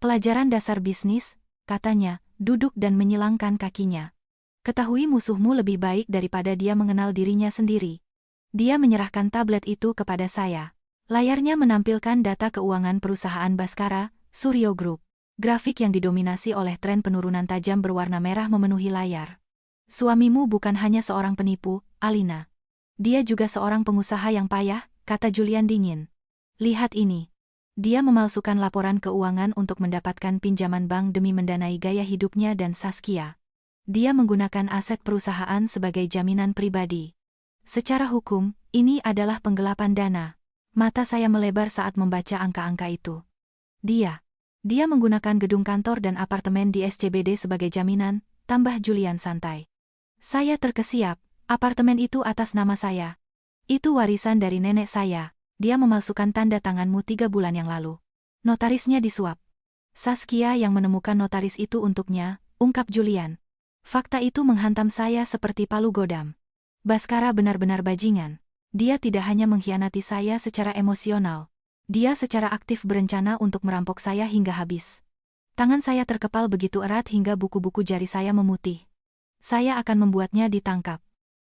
Speaker 1: Pelajaran dasar bisnis, katanya, duduk dan menyilangkan kakinya. Ketahui musuhmu lebih baik daripada dia mengenal dirinya sendiri. Dia menyerahkan tablet itu kepada saya. Layarnya menampilkan data keuangan perusahaan Baskara, Suryo Group. Grafik yang didominasi oleh tren penurunan tajam berwarna merah memenuhi layar. Suamimu bukan hanya seorang penipu, Alina. Dia juga seorang pengusaha yang payah, kata Julian dingin. Lihat ini. Dia memalsukan laporan keuangan untuk mendapatkan pinjaman bank demi mendanai gaya hidupnya dan Saskia. Dia menggunakan aset perusahaan sebagai jaminan pribadi. Secara hukum, ini adalah penggelapan dana. Mata saya melebar saat membaca angka-angka itu. Dia menggunakan gedung kantor dan apartemen di SCBD sebagai jaminan, tambah Julian santai. Saya terkesiap, apartemen itu atas nama saya. Itu warisan dari nenek saya. Dia memalsukan tanda tanganmu 3 bulan yang lalu. Notarisnya disuap. Saskia yang menemukan notaris itu untuknya, ungkap Julian. Fakta itu menghantam saya seperti palu godam. Baskara benar-benar bajingan. Dia tidak hanya mengkhianati saya secara emosional. Dia secara aktif berencana untuk merampok saya hingga habis. Tangan saya terkepal begitu erat hingga buku-buku jari saya memutih. Saya akan membuatnya ditangkap.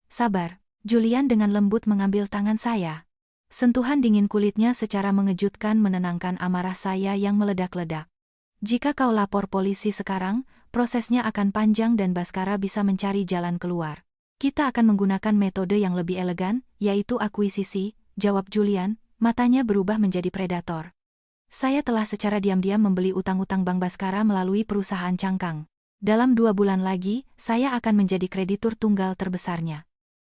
Speaker 1: Sabar, Julian dengan lembut mengambil tangan saya. Sentuhan dingin kulitnya secara mengejutkan menenangkan amarah saya yang meledak-ledak. Jika kau lapor polisi sekarang, prosesnya akan panjang dan Baskara bisa mencari jalan keluar. Kita akan menggunakan metode yang lebih elegan, yaitu akuisisi, jawab Julian, matanya berubah menjadi predator. Saya telah secara diam-diam membeli utang-utang Bank Baskara melalui perusahaan cangkang. Dalam 2 bulan lagi, saya akan menjadi kreditur tunggal terbesarnya.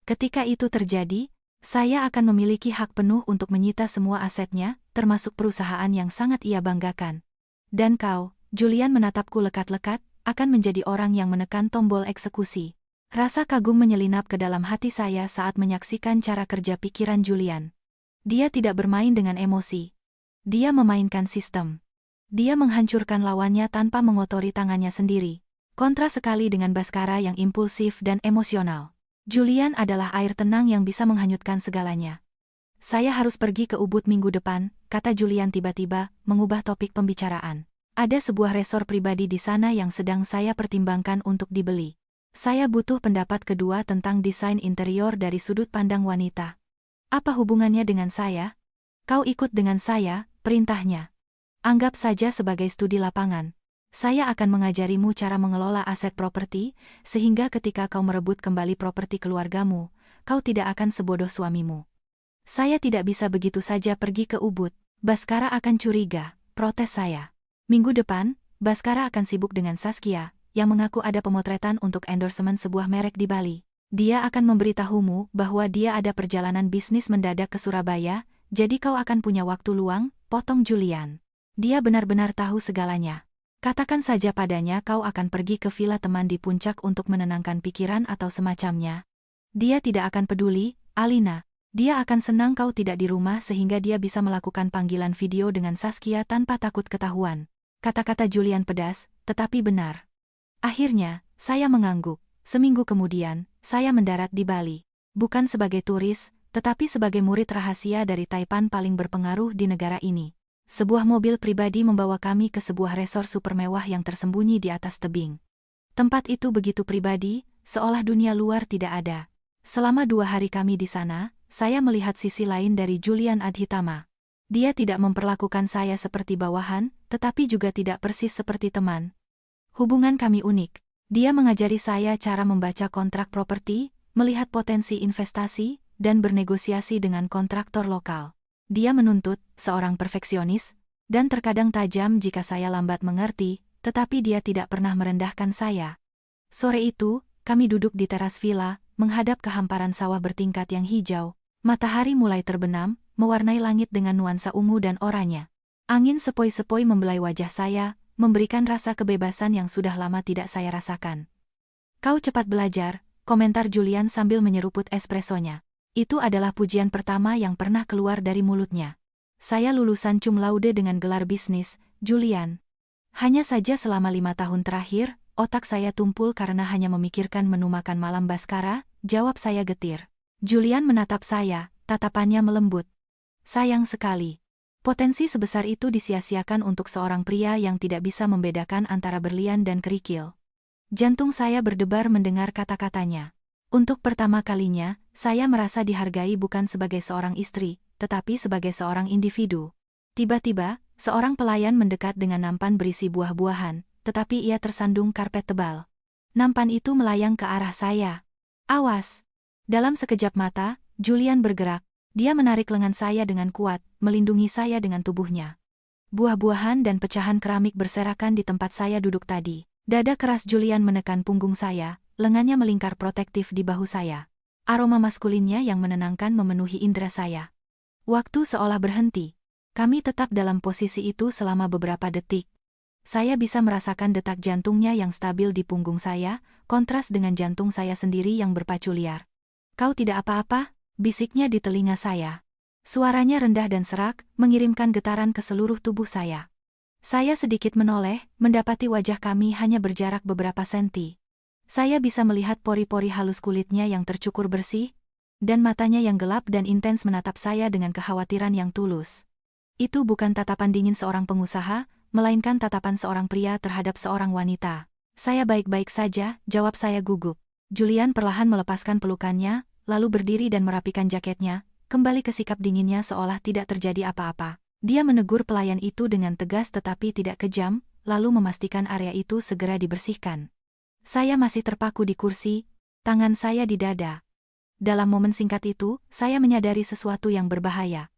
Speaker 1: Ketika itu terjadi, saya akan memiliki hak penuh untuk menyita semua asetnya, termasuk perusahaan yang sangat ia banggakan. Dan kau, Julian menatapku lekat-lekat, akan menjadi orang yang menekan tombol eksekusi. Rasa kagum menyelinap ke dalam hati saya saat menyaksikan cara kerja pikiran Julian. Dia tidak bermain dengan emosi. Dia memainkan sistem. Dia menghancurkan lawannya tanpa mengotori tangannya sendiri. Kontra sekali dengan Baskara yang impulsif dan emosional. Julian adalah air tenang yang bisa menghanyutkan segalanya. Saya harus pergi ke Ubud minggu depan, kata Julian tiba-tiba, mengubah topik pembicaraan. Ada sebuah resor pribadi di sana yang sedang saya pertimbangkan untuk dibeli. Saya butuh pendapat kedua tentang desain interior dari sudut pandang wanita. Apa hubungannya dengan saya? Kau ikut dengan saya, perintahnya. Anggap saja sebagai studi lapangan. Saya akan mengajarimu cara mengelola aset properti, sehingga ketika kau merebut kembali properti keluargamu, kau tidak akan sebodoh suamimu. Saya tidak bisa begitu saja pergi ke Ubud. Baskara akan curiga, protes saya. Minggu depan, Baskara akan sibuk dengan Saskia, yang mengaku ada pemotretan untuk endorsement sebuah merek di Bali. Dia akan memberitahumu bahwa dia ada perjalanan bisnis mendadak ke Surabaya, jadi kau akan punya waktu luang, potong Julian. Dia benar-benar tahu segalanya. Katakan saja padanya kau akan pergi ke villa teman di puncak untuk menenangkan pikiran atau semacamnya. Dia tidak akan peduli, Alina. Dia akan senang kau tidak di rumah sehingga dia bisa melakukan panggilan video dengan Saskia tanpa takut ketahuan. Kata-kata Julian pedas, tetapi benar. Akhirnya, saya mengangguk. Seminggu kemudian, saya mendarat di Bali. Bukan sebagai turis, tetapi sebagai murid rahasia dari Taipan paling berpengaruh di negara ini. Sebuah mobil pribadi membawa kami ke sebuah resor super mewah yang tersembunyi di atas tebing. Tempat itu begitu pribadi, seolah dunia luar tidak ada. Selama 2 hari kami di sana, saya melihat sisi lain dari Julian Adhitama. Dia tidak memperlakukan saya seperti bawahan, tetapi juga tidak persis seperti teman. Hubungan kami unik. Dia mengajari saya cara membaca kontrak properti, melihat potensi investasi, dan bernegosiasi dengan kontraktor lokal. Dia menuntut, seorang perfeksionis, dan terkadang tajam jika saya lambat mengerti, tetapi dia tidak pernah merendahkan saya. Sore itu, kami duduk di teras villa, menghadap ke hamparan sawah bertingkat yang hijau. Matahari mulai terbenam, mewarnai langit dengan nuansa ungu dan oranye. Angin sepoi-sepoi membelai wajah saya, memberikan rasa kebebasan yang sudah lama tidak saya rasakan. Kau cepat belajar, komentar Julian sambil menyeruput espressonya. Itu adalah pujian pertama yang pernah keluar dari mulutnya. Saya lulusan cum laude dengan gelar bisnis, Julian. Hanya saja selama 5 tahun terakhir, otak saya tumpul karena hanya memikirkan menu makan malam Baskara, jawab saya getir. Julian menatap saya, tatapannya melembut. Sayang sekali. Potensi sebesar itu disia-siakan untuk seorang pria yang tidak bisa membedakan antara berlian dan kerikil. Jantung saya berdebar mendengar kata-katanya. Untuk pertama kalinya, saya merasa dihargai bukan sebagai seorang istri, tetapi sebagai seorang individu. Tiba-tiba, seorang pelayan mendekat dengan nampan berisi buah-buahan, tetapi ia tersandung karpet tebal. Nampan itu melayang ke arah saya. Awas! Dalam sekejap mata, Julian bergerak. Dia menarik lengan saya dengan kuat, melindungi saya dengan tubuhnya. Buah-buahan dan pecahan keramik berserakan di tempat saya duduk tadi. Dada keras Julian menekan punggung saya, lengannya melingkar protektif di bahu saya. Aroma maskulinnya yang menenangkan memenuhi indera saya. Waktu seolah berhenti. Kami tetap dalam posisi itu selama beberapa detik. Saya bisa merasakan detak jantungnya yang stabil di punggung saya, kontras dengan jantung saya sendiri yang berpacu liar. "Kau tidak apa-apa?" bisiknya di telinga saya. Suaranya rendah dan serak, mengirimkan getaran ke seluruh tubuh saya. Saya sedikit menoleh, mendapati wajah kami hanya berjarak beberapa senti. Saya bisa melihat pori-pori halus kulitnya yang tercukur bersih, dan matanya yang gelap dan intens menatap saya dengan kekhawatiran yang tulus. Itu bukan tatapan dingin seorang pengusaha, melainkan tatapan seorang pria terhadap seorang wanita. "Saya baik-baik saja," jawab saya gugup. Julian perlahan melepaskan pelukannya, lalu berdiri dan merapikan jaketnya, kembali ke sikap dinginnya seolah tidak terjadi apa-apa. Dia menegur pelayan itu dengan tegas tetapi tidak kejam, lalu memastikan area itu segera dibersihkan. Saya masih terpaku di kursi, tangan saya di dada. Dalam momen singkat itu, saya menyadari sesuatu yang berbahaya.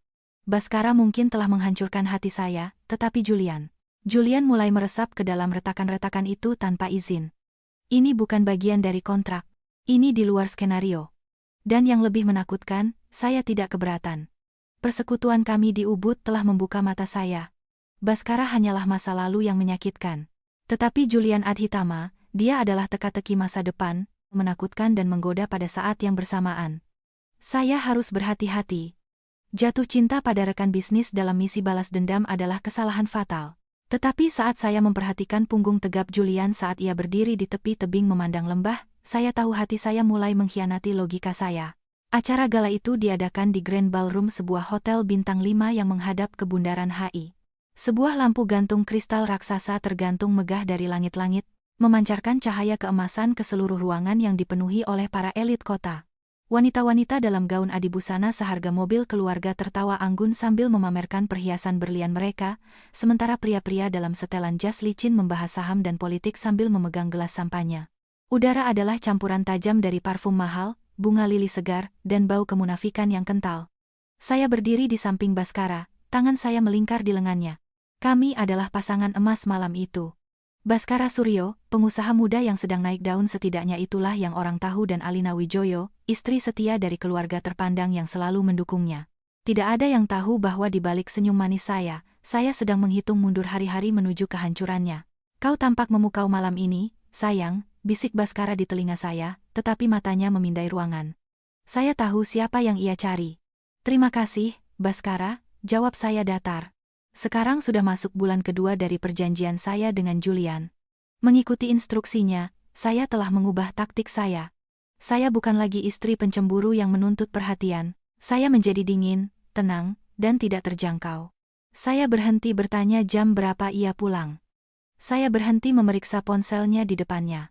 Speaker 1: Baskara mungkin telah menghancurkan hati saya, tetapi Julian mulai meresap ke dalam retakan-retakan itu tanpa izin. Ini bukan bagian dari kontrak. Ini di luar skenario. Dan yang lebih menakutkan, saya tidak keberatan. Persekutuan kami di Ubud telah membuka mata saya. Baskara hanyalah masa lalu yang menyakitkan. Tetapi Julian Adhitama, dia adalah teka-teki masa depan, menakutkan dan menggoda pada saat yang bersamaan. Saya harus berhati-hati. Jatuh cinta pada rekan bisnis dalam misi balas dendam adalah kesalahan fatal. Tetapi saat saya memperhatikan punggung tegap Julian saat ia berdiri di tepi tebing memandang lembah, saya tahu hati saya mulai mengkhianati logika saya. Acara gala itu diadakan di Grand Ballroom sebuah hotel bintang 5 yang menghadap ke Bundaran HI. Sebuah lampu gantung kristal raksasa tergantung megah dari langit-langit, memancarkan cahaya keemasan ke seluruh ruangan yang dipenuhi oleh para elit kota. Wanita-wanita dalam gaun adibusana seharga mobil keluarga tertawa anggun sambil memamerkan perhiasan berlian mereka, sementara pria-pria dalam setelan jas licin membahas saham dan politik sambil memegang gelas sampanya. Udara adalah campuran tajam dari parfum mahal, bunga lili segar, dan bau kemunafikan yang kental. Saya berdiri di samping Baskara, tangan saya melingkar di lengannya. Kami adalah pasangan emas malam itu. Baskara Suryo, pengusaha muda yang sedang naik daun setidaknya itulah yang orang tahu dan Alina Wijoyo, istri setia dari keluarga terpandang yang selalu mendukungnya. Tidak ada yang tahu bahwa di balik senyum manis saya sedang menghitung mundur hari-hari menuju kehancurannya. "Kau tampak memukau malam ini, sayang," bisik Baskara di telinga saya, tetapi matanya memindai ruangan. Saya tahu siapa yang ia cari. "Terima kasih, Baskara," jawab saya datar. Sekarang sudah masuk bulan kedua dari perjanjian saya dengan Julian. Mengikuti instruksinya, saya telah mengubah taktik saya. Saya bukan lagi istri pencemburu yang menuntut perhatian. Saya menjadi dingin, tenang, dan tidak terjangkau. Saya berhenti bertanya jam berapa ia pulang. Saya berhenti memeriksa ponselnya di depannya.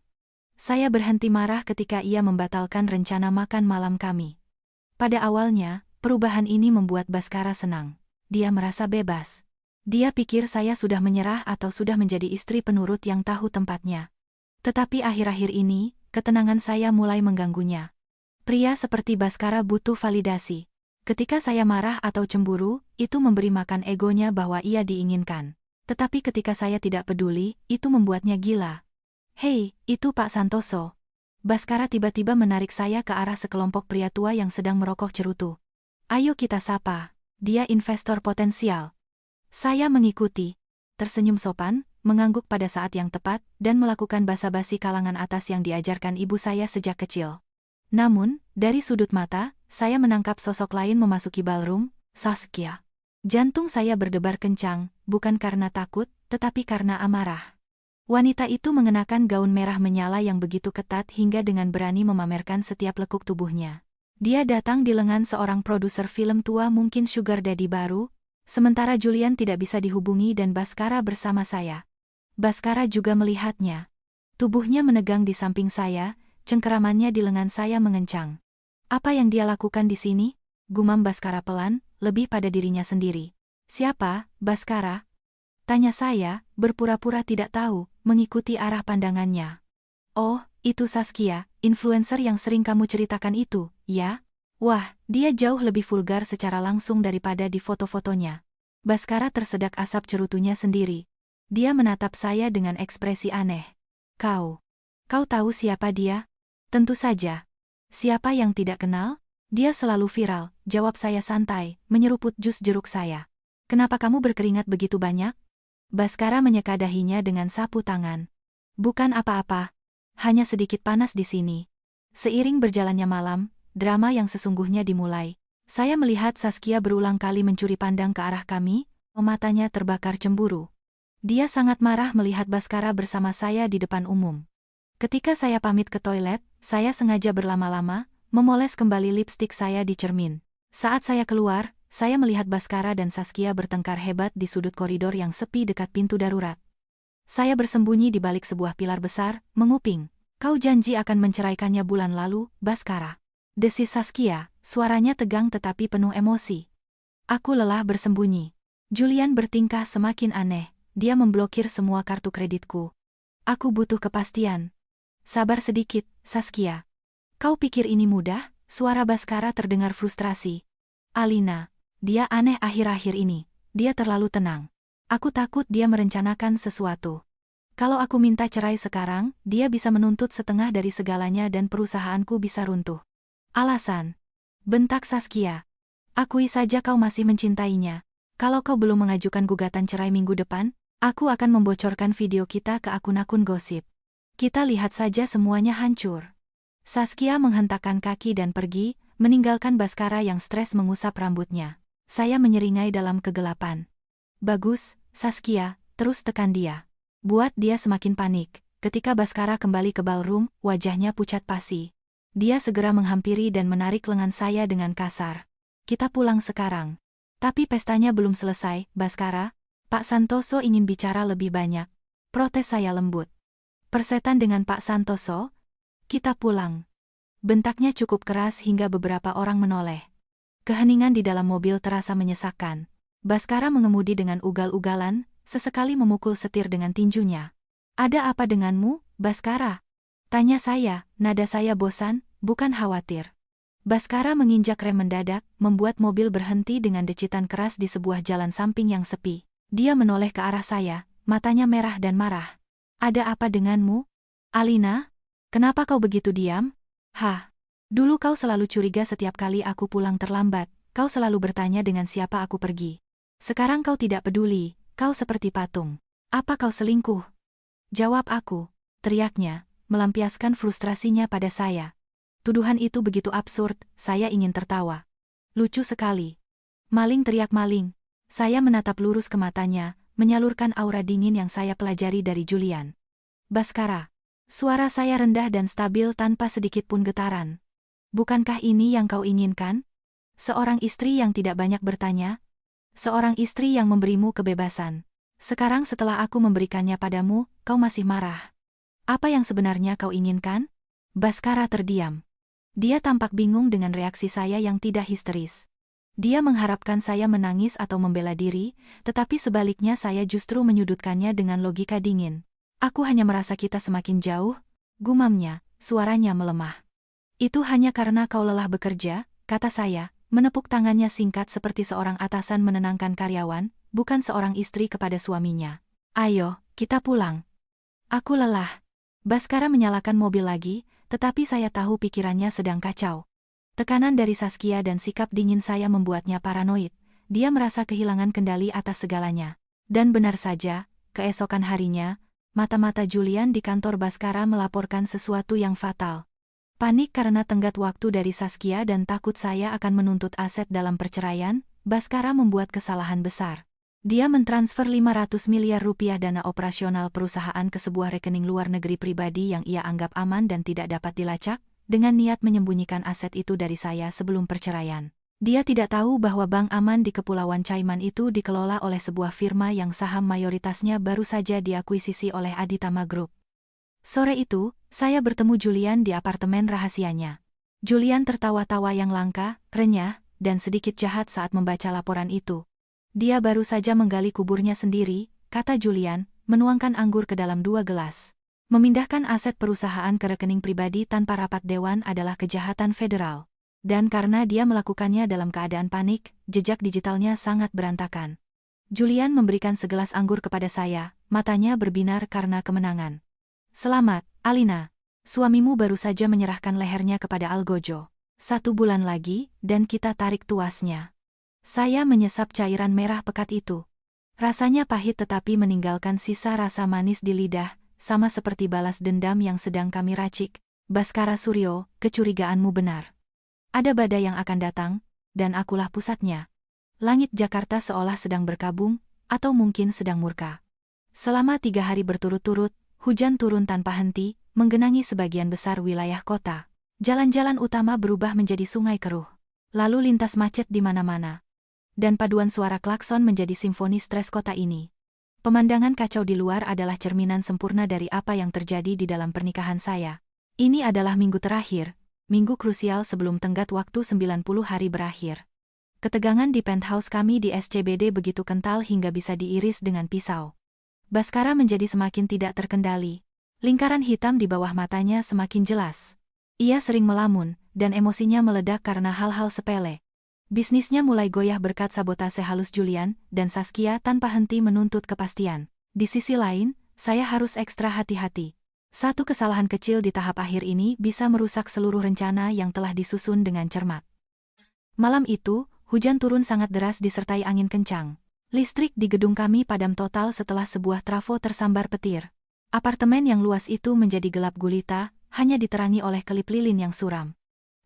Speaker 1: Saya berhenti marah ketika ia membatalkan rencana makan malam kami. Pada awalnya, perubahan ini membuat Baskara senang. Dia merasa bebas. Dia pikir saya sudah menyerah atau sudah menjadi istri penurut yang tahu tempatnya. Tetapi akhir-akhir ini, ketenangan saya mulai mengganggunya. Pria seperti Baskara butuh validasi. Ketika saya marah atau cemburu, itu memberi makan egonya bahwa ia diinginkan. Tetapi ketika saya tidak peduli, itu membuatnya gila. "Hei, itu Pak Santoso." Baskara tiba-tiba menarik saya ke arah sekelompok pria tua yang sedang merokok cerutu. "Ayo kita sapa. Dia investor potensial." Saya mengikuti. Tersenyum sopan, mengangguk pada saat yang tepat, dan melakukan basa-basi kalangan atas yang diajarkan ibu saya sejak kecil. Namun, dari sudut mata, saya menangkap sosok lain memasuki ballroom, Saskia. Jantung saya berdebar kencang, bukan karena takut, tetapi karena amarah. Wanita itu mengenakan gaun merah menyala yang begitu ketat hingga dengan berani memamerkan setiap lekuk tubuhnya. Dia datang di lengan seorang produser film tua, mungkin sugar daddy baru, sementara Julian tidak bisa dihubungi dan Bhaskara bersama saya. Bhaskara juga melihatnya. Tubuhnya menegang di samping saya, cengkeramannya di lengan saya mengencang. Apa yang dia lakukan di sini? Gumam Bhaskara pelan, lebih pada dirinya sendiri. Siapa, Bhaskara? Tanya saya, berpura-pura tidak tahu, mengikuti arah pandangannya. Oh, itu Saskia, influencer yang sering kamu ceritakan itu, ya? Wah, dia jauh lebih vulgar secara langsung daripada di foto-fotonya. Bhaskara tersedak asap cerutunya sendiri. Dia menatap saya dengan ekspresi aneh. Kau tahu siapa dia? Tentu saja. Siapa yang tidak kenal? Dia selalu viral, jawab saya santai, menyeruput jus jeruk saya. Kenapa kamu berkeringat begitu banyak? Bhaskara menyeka dahinya dengan sapu tangan. Bukan apa-apa. Hanya sedikit panas di sini. Seiring berjalannya malam, drama yang sesungguhnya dimulai. Saya melihat Saskia berulang kali mencuri pandang ke arah kami, matanya terbakar cemburu. Dia sangat marah melihat Bhaskara bersama saya di depan umum. Ketika saya pamit ke toilet, saya sengaja berlama-lama, memoles kembali lipstik saya di cermin. Saat saya keluar, saya melihat Bhaskara dan Saskia bertengkar hebat di sudut koridor yang sepi dekat pintu darurat. Saya bersembunyi di balik sebuah pilar besar, menguping. Kau janji akan menceraikannya bulan lalu, Bhaskara. Desis Saskia, suaranya tegang tetapi penuh emosi. Aku lelah bersembunyi. Julian bertingkah semakin aneh, dia memblokir semua kartu kreditku. Aku butuh kepastian. Sabar sedikit, Saskia. Kau pikir ini mudah? Suara Bhaskara terdengar frustrasi. Alina. Dia aneh akhir-akhir ini. Dia terlalu tenang. Aku takut dia merencanakan sesuatu. Kalau aku minta cerai sekarang, dia bisa menuntut setengah dari segalanya dan perusahaanku bisa runtuh. Alasan. Bentak Saskia. Akui saja kau masih mencintainya. Kalau kau belum mengajukan gugatan cerai minggu depan, aku akan membocorkan video kita ke akun-akun gosip. Kita lihat saja semuanya hancur. Saskia menghentakkan kaki dan pergi, meninggalkan Bhaskara yang stres mengusap rambutnya. Saya menyeringai dalam kegelapan. Bagus, Saskia, terus tekan dia. Buat dia semakin panik. Ketika Bhaskara kembali ke ballroom, wajahnya pucat pasi. Dia segera menghampiri dan menarik lengan saya dengan kasar. Kita pulang sekarang. Tapi pestanya belum selesai, Bhaskara. Pak Santoso ingin bicara lebih banyak. Protes saya lembut. Persetan dengan Pak Santoso? Kita pulang. Bentaknya cukup keras hingga beberapa orang menoleh. Keheningan di dalam mobil terasa menyesakkan. Bhaskara mengemudi dengan ugal-ugalan, sesekali memukul setir dengan tinjunya. Ada apa denganmu, Bhaskara? Tanya saya, nada saya bosan, bukan khawatir. Bhaskara menginjak rem mendadak, membuat mobil berhenti dengan decitan keras di sebuah jalan samping yang sepi. Dia menoleh ke arah saya, matanya merah dan marah. Ada apa denganmu? Alina? Kenapa kau begitu diam? Hah? Dulu kau selalu curiga setiap kali aku pulang terlambat, kau selalu bertanya dengan siapa aku pergi. Sekarang kau tidak peduli, kau seperti patung. Apa kau selingkuh? Jawab aku, teriaknya, melampiaskan frustrasinya pada saya. Tuduhan itu begitu absurd, saya ingin tertawa. Lucu sekali. Maling, teriak maling. Saya menatap lurus ke matanya, menyalurkan aura dingin yang saya pelajari dari Julian. Bhaskara. Suara saya rendah dan stabil tanpa sedikit pun getaran. Bukankah ini yang kau inginkan? Seorang istri yang tidak banyak bertanya? Seorang istri yang memberimu kebebasan. Sekarang setelah aku memberikannya padamu, kau masih marah. Apa yang sebenarnya kau inginkan? Bhaskara terdiam. Dia tampak bingung dengan reaksi saya yang tidak histeris. Dia mengharapkan saya menangis atau membela diri, tetapi sebaliknya saya justru menyudutkannya dengan logika dingin. Aku hanya merasa kita semakin jauh, gumamnya, suaranya melemah. Itu hanya karena kau lelah bekerja, kata saya, menepuk tangannya singkat seperti seorang atasan menenangkan karyawan, bukan seorang istri kepada suaminya. Ayo, kita pulang. Aku lelah. Bhaskara menyalakan mobil lagi, tetapi saya tahu pikirannya sedang kacau. Tekanan dari Saskia dan sikap dingin saya membuatnya paranoid. Dia merasa kehilangan kendali atas segalanya. Dan benar saja, keesokan harinya, mata-mata Julian di kantor Bhaskara melaporkan sesuatu yang fatal. Panik karena tenggat waktu dari Saskia dan takut saya akan menuntut aset dalam perceraian, Baskara membuat kesalahan besar. Dia mentransfer 500 miliar rupiah dana operasional perusahaan ke sebuah rekening luar negeri pribadi yang ia anggap aman dan tidak dapat dilacak, dengan niat menyembunyikan aset itu dari saya sebelum perceraian. Dia tidak tahu bahwa bank aman di Kepulauan Cayman itu dikelola oleh sebuah firma yang saham mayoritasnya baru saja diakuisisi oleh Aditama Group. Sore itu, saya bertemu Julian di apartemen rahasianya. Julian tertawa-tawa yang langka, renyah, dan sedikit jahat saat membaca laporan itu. Dia baru saja menggali kuburnya sendiri, kata Julian, menuangkan anggur ke dalam 2 gelas. Memindahkan aset perusahaan ke rekening pribadi tanpa rapat dewan adalah kejahatan federal. Dan karena dia melakukannya dalam keadaan panik, jejak digitalnya sangat berantakan. Julian memberikan segelas anggur kepada saya, matanya berbinar karena kemenangan. Selamat, Alina. Suamimu baru saja menyerahkan lehernya kepada Algojo. 1 bulan lagi, dan kita tarik tuasnya. Saya menyesap cairan merah pekat itu. Rasanya pahit tetapi meninggalkan sisa rasa manis di lidah, sama seperti balas dendam yang sedang kami racik. Baskara Suryo, kecurigaanmu benar. Ada badai yang akan datang, dan akulah pusatnya. Langit Jakarta seolah sedang berkabung, atau mungkin sedang murka. Selama 3 hari berturut-turut, hujan turun tanpa henti, menggenangi sebagian besar wilayah kota. Jalan-jalan utama berubah menjadi sungai keruh. Lalu lintas macet di mana-mana. Dan paduan suara klakson menjadi simfoni stres kota ini. Pemandangan kacau di luar adalah cerminan sempurna dari apa yang terjadi di dalam pernikahan saya. Ini adalah minggu terakhir, minggu krusial sebelum tenggat waktu 90 hari berakhir. Ketegangan di penthouse kami di SCBD begitu kental hingga bisa diiris dengan pisau. Baskara menjadi semakin tidak terkendali. Lingkaran hitam di bawah matanya semakin jelas. Ia sering melamun, dan emosinya meledak karena hal-hal sepele. Bisnisnya mulai goyah berkat sabotase halus Julian dan Saskia tanpa henti menuntut kepastian. Di sisi lain, saya harus ekstra hati-hati. Satu kesalahan kecil di tahap akhir ini bisa merusak seluruh rencana yang telah disusun dengan cermat. Malam itu, hujan turun sangat deras disertai angin kencang. Listrik di gedung kami padam total setelah sebuah trafo tersambar petir. Apartemen yang luas itu menjadi gelap gulita, hanya diterangi oleh kelip lilin yang suram.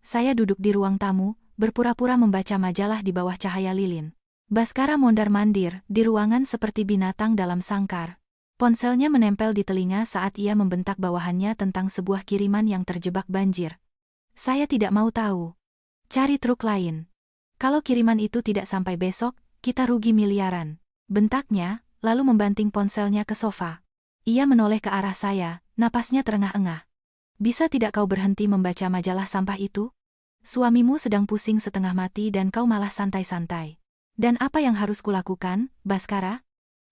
Speaker 1: Saya duduk di ruang tamu, berpura-pura membaca majalah di bawah cahaya lilin. Baskara mondar-mandir di ruangan seperti binatang dalam sangkar. Ponselnya menempel di telinga saat ia membentak bawahannya tentang sebuah kiriman yang terjebak banjir. Saya tidak mau tahu. Cari truk lain. Kalau kiriman itu tidak sampai besok, kita rugi miliaran. Bentaknya, lalu membanting ponselnya ke sofa. Ia menoleh ke arah saya, napasnya terengah-engah. Bisa tidak kau berhenti membaca majalah sampah itu? Suamimu sedang pusing setengah mati dan kau malah santai-santai. Dan apa yang harus kulakukan, Baskara?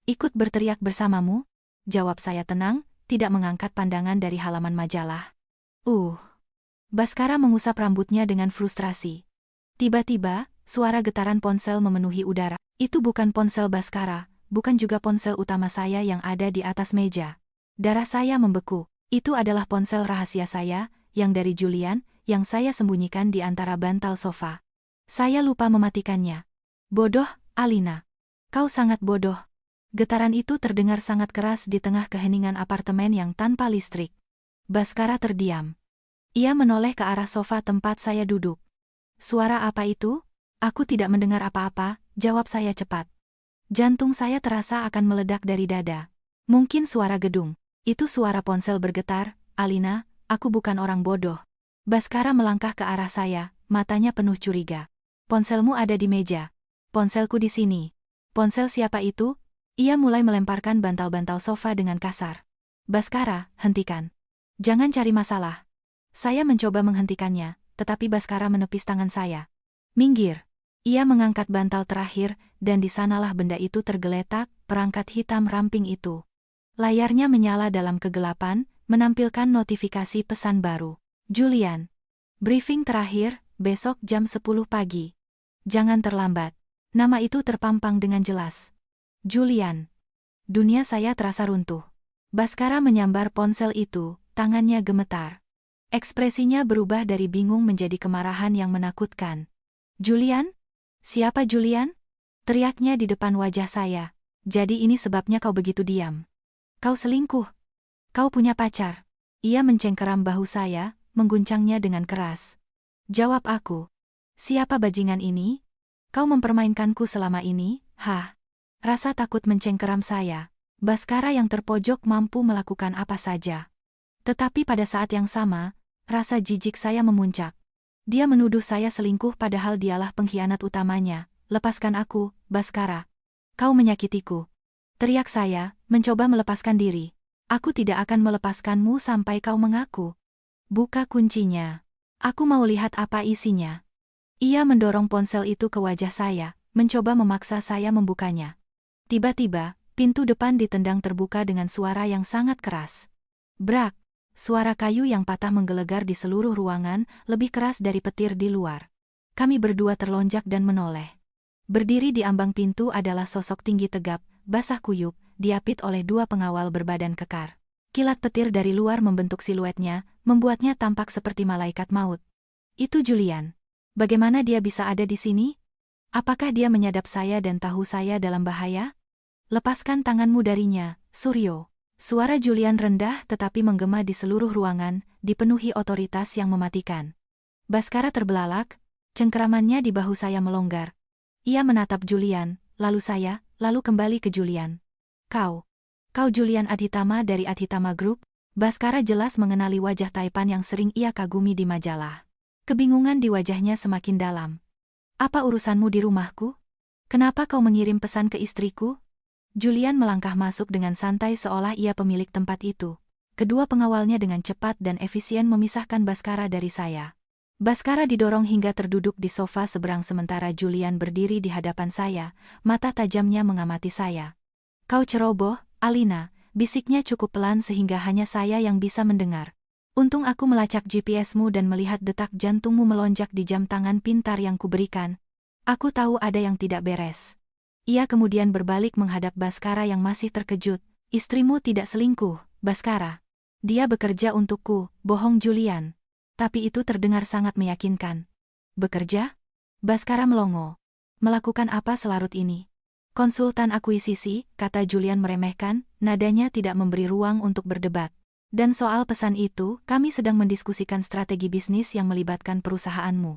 Speaker 1: Ikut berteriak bersamamu? Jawab saya tenang, tidak mengangkat pandangan dari halaman majalah. Baskara mengusap rambutnya dengan frustrasi. Tiba-tiba, suara getaran ponsel memenuhi udara. Itu bukan ponsel Baskara, bukan juga ponsel utama saya yang ada di atas meja. Darah saya membeku. Itu adalah ponsel rahasia saya, yang dari Julian, yang saya sembunyikan di antara bantal sofa. Saya lupa mematikannya. Bodoh, Alina. Kau sangat bodoh. Getaran itu terdengar sangat keras di tengah keheningan apartemen yang tanpa listrik. Baskara terdiam. Ia menoleh ke arah sofa tempat saya duduk. Suara apa itu? Aku tidak mendengar apa-apa, jawab saya cepat. Jantung saya terasa akan meledak dari dada. Mungkin suara gedung. Itu suara ponsel bergetar, Alina, aku bukan orang bodoh. Baskara melangkah ke arah saya, matanya penuh curiga. Ponselmu ada di meja. Ponselku di sini. Ponsel siapa itu? Ia mulai melemparkan bantal-bantal sofa dengan kasar. Baskara, hentikan. Jangan cari masalah. Saya mencoba menghentikannya, tetapi Baskara menepis tangan saya. Minggir. Ia mengangkat bantal terakhir, dan di sanalah benda itu tergeletak, perangkat hitam ramping itu. Layarnya menyala dalam kegelapan, menampilkan notifikasi pesan baru. Julian. Briefing terakhir, besok jam 10 pagi. Jangan terlambat. Nama itu terpampang dengan jelas. Julian. Dunia saya terasa runtuh. Baskara menyambar ponsel itu, tangannya gemetar. Ekspresinya berubah dari bingung menjadi kemarahan yang menakutkan. Julian? Siapa Julian? Teriaknya di depan wajah saya. Jadi ini sebabnya kau begitu diam. Kau selingkuh. Kau punya pacar. Ia mencengkeram bahu saya, mengguncangnya dengan keras. Jawab aku. Siapa bajingan ini? Kau mempermainkanku selama ini, hah? Rasa takut mencengkeram saya. Baskara yang terpojok mampu melakukan apa saja. Tetapi pada saat yang sama, rasa jijik saya memuncak. Dia menuduh saya selingkuh padahal dialah pengkhianat utamanya. Lepaskan aku, Baskara. Kau menyakitiku. Teriak saya, mencoba melepaskan diri. Aku tidak akan melepaskanmu sampai kau mengaku. Buka kuncinya. Aku mau lihat apa isinya. Ia mendorong ponsel itu ke wajah saya, mencoba memaksa saya membukanya. Tiba-tiba, pintu depan ditendang terbuka dengan suara yang sangat keras. Brak! Suara kayu yang patah menggelegar di seluruh ruangan, lebih keras dari petir di luar. Kami berdua terlonjak dan menoleh. Berdiri di ambang pintu adalah sosok tinggi tegap, basah kuyup, diapit oleh dua pengawal berbadan kekar. Kilat petir dari luar membentuk siluetnya, membuatnya tampak seperti malaikat maut. Itu Julian. Bagaimana dia bisa ada di sini? Apakah dia menyadap saya dan tahu saya dalam bahaya? Lepaskan tanganmu darinya, Suryo. Suara Julian rendah tetapi menggema di seluruh ruangan, dipenuhi otoritas yang mematikan. Baskara terbelalak, cengkeramannya di bahu saya melonggar. Ia menatap Julian, lalu saya, lalu kembali ke Julian. Kau Julian Adhitama dari Adhitama Group? Baskara jelas mengenali wajah Taipan yang sering ia kagumi di majalah. Kebingungan di wajahnya semakin dalam. Apa urusanmu di rumahku? Kenapa kau mengirim pesan ke istriku? Julian melangkah masuk dengan santai seolah ia pemilik tempat itu. Kedua pengawalnya dengan cepat dan efisien memisahkan Baskara dari saya. Baskara didorong hingga terduduk di sofa seberang sementara Julian berdiri di hadapan saya, mata tajamnya mengamati saya. Kau ceroboh, Alina, bisiknya cukup pelan sehingga hanya saya yang bisa mendengar. Untung aku melacak GPS-mu dan melihat detak jantungmu melonjak di jam tangan pintar yang kuberikan. Aku tahu ada yang tidak beres. Ia kemudian berbalik menghadap Baskara yang masih terkejut. Istrimu tidak selingkuh, Baskara. Dia bekerja untukku, bohong Julian. Tapi itu terdengar sangat meyakinkan. Bekerja? Baskara melongo. Melakukan apa selarut ini? Konsultan akuisisi, kata Julian meremehkan, nadanya tidak memberi ruang untuk berdebat. Dan soal pesan itu, kami sedang mendiskusikan strategi bisnis yang melibatkan perusahaanmu.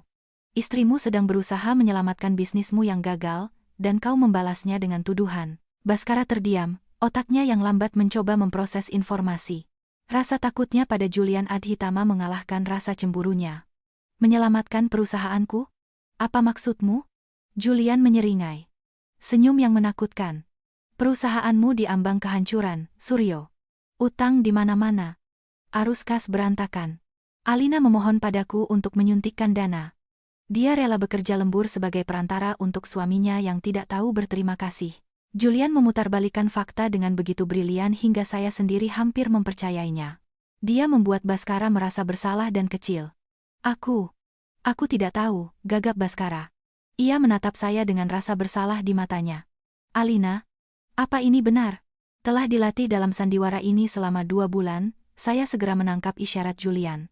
Speaker 1: Istrimu sedang berusaha menyelamatkan bisnismu yang gagal, dan kau membalasnya dengan tuduhan. Baskara terdiam, otaknya yang lambat mencoba memproses informasi. Rasa takutnya pada Julian Adhitama mengalahkan rasa cemburunya. Menyelamatkan perusahaanku? Apa maksudmu? Julian menyeringai. Senyum yang menakutkan. Perusahaanmu diambang kehancuran, Suryo. Utang di mana-mana. Arus kas berantakan. Alina memohon padaku untuk menyuntikkan dana. Dia rela bekerja lembur sebagai perantara untuk suaminya yang tidak tahu berterima kasih. Julian memutarbalikkan fakta dengan begitu brilian hingga saya sendiri hampir mempercayainya. Dia membuat Baskara merasa bersalah dan kecil. Aku tidak tahu, gagap Baskara. Ia menatap saya dengan rasa bersalah di matanya. Alina, apa ini benar? Telah dilatih dalam sandiwara ini selama 2 bulan, saya segera menangkap isyarat Julian.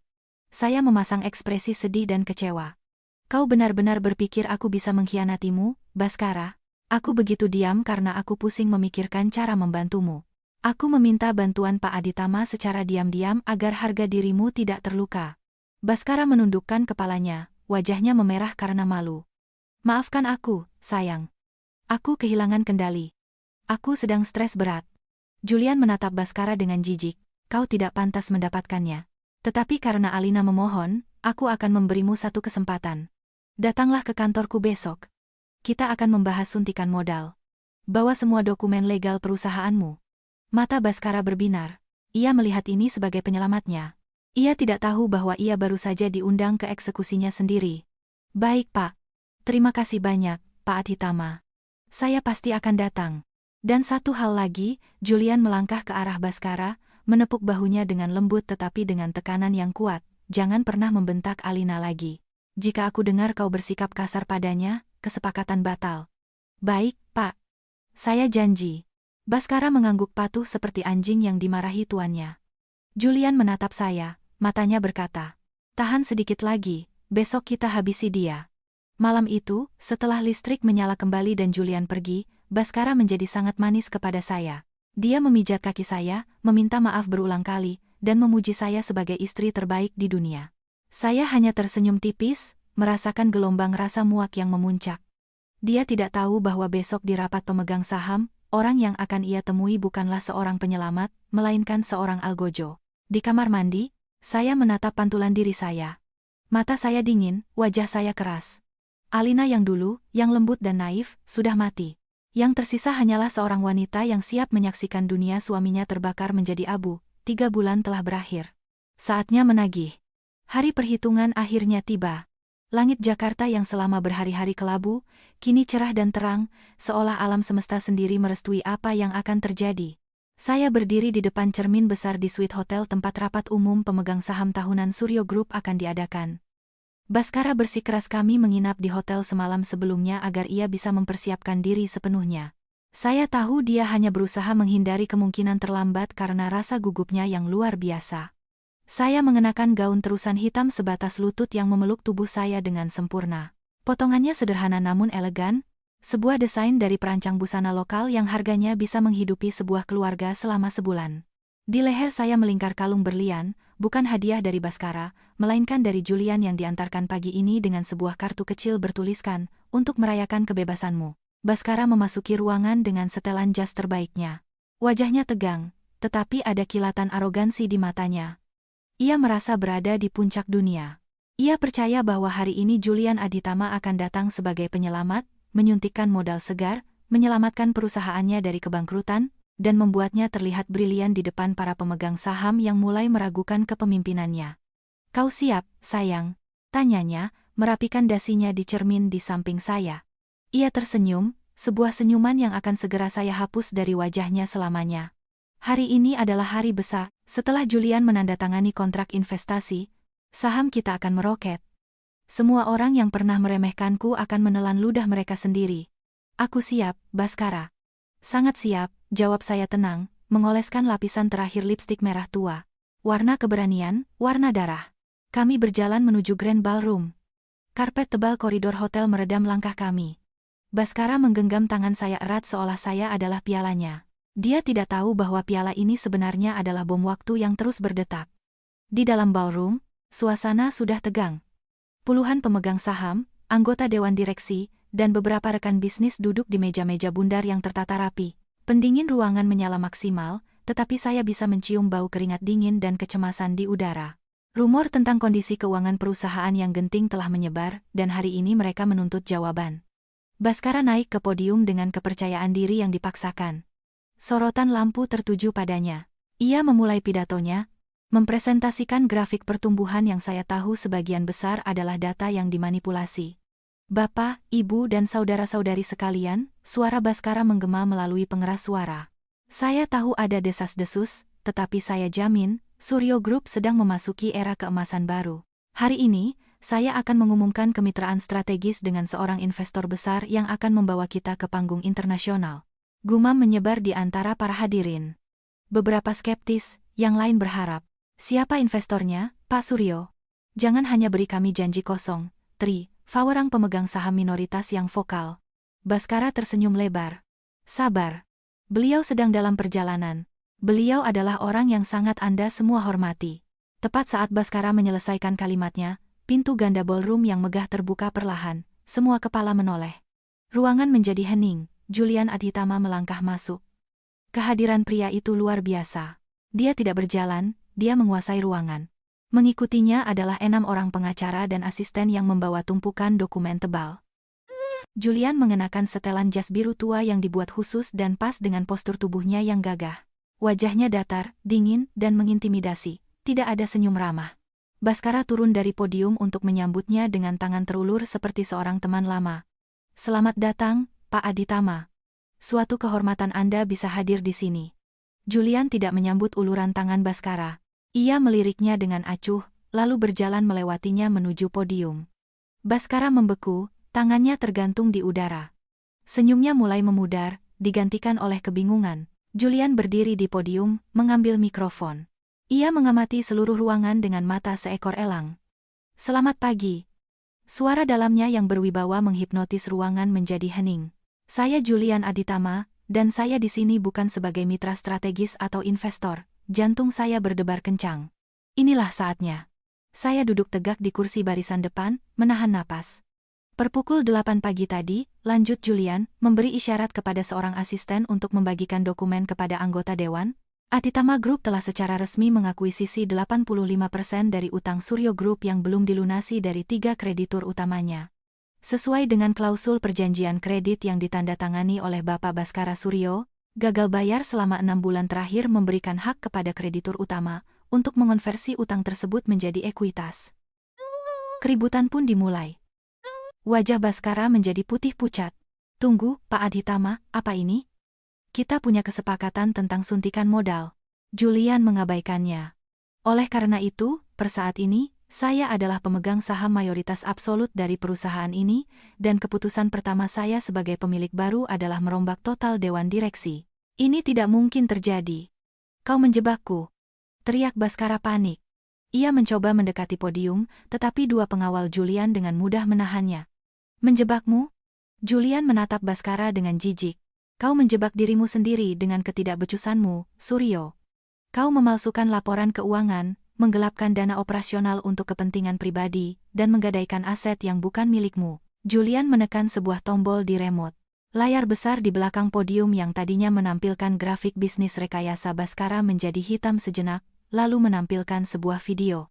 Speaker 1: Saya memasang ekspresi sedih dan kecewa. Kau benar-benar berpikir aku bisa mengkhianatimu, Baskara? Aku begitu diam karena aku pusing memikirkan cara membantumu. Aku meminta bantuan Pak Adhitama secara diam-diam agar harga dirimu tidak terluka. Baskara menundukkan kepalanya, wajahnya memerah karena malu. Maafkan aku, sayang. Aku kehilangan kendali. Aku sedang stres berat. Julian menatap Baskara dengan jijik. Kau tidak pantas mendapatkannya. Tetapi karena Alina memohon, aku akan memberimu satu kesempatan. Datanglah ke kantorku besok. Kita akan membahas suntikan modal. Bawa semua dokumen legal perusahaanmu. Mata Baskara berbinar. Ia melihat ini sebagai penyelamatnya. Ia tidak tahu bahwa ia baru saja diundang ke eksekusinya sendiri. Baik, Pak. Terima kasih banyak, Pak Adhitama. Saya pasti akan datang. Dan satu hal lagi, Julian melangkah ke arah Baskara, menepuk bahunya dengan lembut tetapi dengan tekanan yang kuat. Jangan pernah membentak Alina lagi. Jika aku dengar kau bersikap kasar padanya, kesepakatan batal. Baik, Pak. Saya janji. Baskara mengangguk patuh seperti anjing yang dimarahi tuannya. Julian menatap saya, matanya berkata, tahan sedikit lagi, besok kita habisi dia. Malam itu, setelah listrik menyala kembali dan Julian pergi, Baskara menjadi sangat manis kepada saya. Dia memijat kaki saya, meminta maaf berulang kali, dan memuji saya sebagai istri terbaik di dunia. Saya hanya tersenyum tipis, merasakan gelombang rasa muak yang memuncak. Dia tidak tahu bahwa besok di rapat pemegang saham, orang yang akan ia temui bukanlah seorang penyelamat, melainkan seorang algojo. Di kamar mandi, saya menatap pantulan diri saya. Mata saya dingin, wajah saya keras. Alina yang dulu, yang lembut dan naif, sudah mati. Yang tersisa hanyalah seorang wanita yang siap menyaksikan dunia suaminya terbakar menjadi abu. 3 bulan telah berakhir. Saatnya menagih. Hari perhitungan akhirnya tiba. Langit Jakarta yang selama berhari-hari kelabu, kini cerah dan terang, seolah alam semesta sendiri merestui apa yang akan terjadi. Saya berdiri di depan cermin besar di suite hotel tempat rapat umum pemegang saham tahunan Suryo Group akan diadakan. Baskara bersikeras kami menginap di hotel semalam sebelumnya agar ia bisa mempersiapkan diri sepenuhnya. Saya tahu dia hanya berusaha menghindari kemungkinan terlambat karena rasa gugupnya yang luar biasa. Saya mengenakan gaun terusan hitam sebatas lutut yang memeluk tubuh saya dengan sempurna. Potongannya sederhana namun elegan, sebuah desain dari perancang busana lokal yang harganya bisa menghidupi sebuah keluarga selama sebulan. Di leher saya melingkar kalung berlian, bukan hadiah dari Baskara, melainkan dari Julian yang diantarkan pagi ini dengan sebuah kartu kecil bertuliskan, "Untuk merayakan kebebasanmu." Baskara memasuki ruangan dengan setelan jas terbaiknya. Wajahnya tegang, tetapi ada kilatan arogansi di matanya. Ia merasa berada di puncak dunia. Ia percaya bahwa hari ini Julian Aditama akan datang sebagai penyelamat, menyuntikkan modal segar, menyelamatkan perusahaannya dari kebangkrutan, dan membuatnya terlihat brilian di depan para pemegang saham yang mulai meragukan kepemimpinannya. "Kau siap, sayang?" tanyanya, merapikan dasinya di cermin di samping saya. Ia tersenyum, sebuah senyuman yang akan segera saya hapus dari wajahnya selamanya. Hari ini adalah hari besar. Setelah Julian menandatangani kontrak investasi, saham kita akan meroket. Semua orang yang pernah meremehkanku akan menelan ludah mereka sendiri. "Aku siap, Baskara." "Sangat siap," jawab saya tenang, mengoleskan lapisan terakhir lipstik merah tua. Warna keberanian, warna darah. Kami berjalan menuju Grand Ballroom. Karpet tebal koridor hotel meredam langkah kami. Baskara menggenggam tangan saya erat seolah saya adalah pialanya. Dia tidak tahu bahwa piala ini sebenarnya adalah bom waktu yang terus berdetak. Di dalam ballroom, suasana sudah tegang. Puluhan pemegang saham, anggota dewan direksi, dan beberapa rekan bisnis duduk di meja-meja bundar yang tertata rapi. Pendingin ruangan menyala maksimal, tetapi saya bisa mencium bau keringat dingin dan kecemasan di udara. Rumor tentang kondisi keuangan perusahaan yang genting telah menyebar, dan hari ini mereka menuntut jawaban. Baskara naik ke podium dengan kepercayaan diri yang dipaksakan. Sorotan lampu tertuju padanya. Ia memulai pidatonya, mempresentasikan grafik pertumbuhan yang saya tahu sebagian besar adalah data yang dimanipulasi. "Bapak, Ibu dan saudara-saudari sekalian," suara Baskara menggema melalui pengeras suara. "Saya tahu ada desas-desus, tetapi saya jamin, Suryo Group sedang memasuki era keemasan baru. Hari ini, saya akan mengumumkan kemitraan strategis dengan seorang investor besar yang akan membawa kita ke panggung internasional." Gumam menyebar di antara para hadirin. Beberapa skeptis, yang lain berharap. "Siapa investornya, Pak Suryo? Jangan hanya beri kami janji kosong." Fawerang pemegang saham minoritas yang vokal. Baskara tersenyum lebar. "Sabar. Beliau sedang dalam perjalanan. Beliau adalah orang yang sangat Anda semua hormati." Tepat saat Baskara menyelesaikan kalimatnya, pintu ganda ballroom yang megah terbuka perlahan, semua kepala menoleh. Ruangan menjadi hening. Julian Aditama melangkah masuk. Kehadiran pria itu luar biasa. Dia tidak berjalan, dia menguasai ruangan. Mengikutinya adalah 6 orang pengacara dan asisten yang membawa tumpukan dokumen tebal. Julian mengenakan setelan jas biru tua yang dibuat khusus dan pas dengan postur tubuhnya yang gagah. Wajahnya datar, dingin, dan mengintimidasi. Tidak ada senyum ramah. Baskara turun dari podium untuk menyambutnya dengan tangan terulur seperti seorang teman lama. "Selamat datang, Pak Aditama. Suatu kehormatan Anda bisa hadir di sini." Julian tidak menyambut uluran tangan Baskara. Ia meliriknya dengan acuh, lalu berjalan melewatinya menuju podium. Baskara membeku, tangannya tergantung di udara. Senyumnya mulai memudar, digantikan oleh kebingungan. Julian berdiri di podium, mengambil mikrofon. Ia mengamati seluruh ruangan dengan mata seekor elang. "Selamat pagi." Suara dalamnya yang berwibawa menghipnotis ruangan menjadi hening. "Saya Julian Aditama, dan saya di sini bukan sebagai mitra strategis atau investor." Jantung saya berdebar kencang. Inilah saatnya. Saya duduk tegak di kursi barisan depan, menahan napas. Per pukul 8 pagi tadi, lanjut Julian, memberi isyarat kepada seorang asisten untuk membagikan dokumen kepada anggota dewan. Aditama Group telah secara resmi mengakuisisi 85% dari utang Suryo Group yang belum dilunasi dari 3 kreditur utamanya. Sesuai dengan klausul perjanjian kredit yang ditandatangani oleh Bapak Baskara Suryo, gagal bayar selama 6 bulan terakhir memberikan hak kepada kreditur utama untuk mengonversi utang tersebut menjadi ekuitas. Keributan pun dimulai. Wajah Baskara menjadi putih pucat. Tunggu, Pak Adhitama, apa ini? Kita punya kesepakatan tentang suntikan modal. Julian mengabaikannya. Oleh karena itu, per saat ini, saya adalah pemegang saham mayoritas absolut dari perusahaan ini, dan keputusan pertama saya sebagai pemilik baru adalah merombak total dewan direksi. Ini tidak mungkin terjadi. Kau menjebakku. Teriak Baskara panik. Ia mencoba mendekati podium, tetapi 2 pengawal Julian dengan mudah menahannya. Menjebakmu? Julian menatap Baskara dengan jijik. Kau menjebak dirimu sendiri dengan ketidakbecusanmu, Suryo. Kau memalsukan laporan keuangan, menggelapkan dana operasional untuk kepentingan pribadi, dan menggadaikan aset yang bukan milikmu. Julian menekan sebuah tombol di remote. Layar besar di belakang podium yang tadinya menampilkan grafik bisnis rekayasa Baskara menjadi hitam sejenak, lalu menampilkan sebuah video.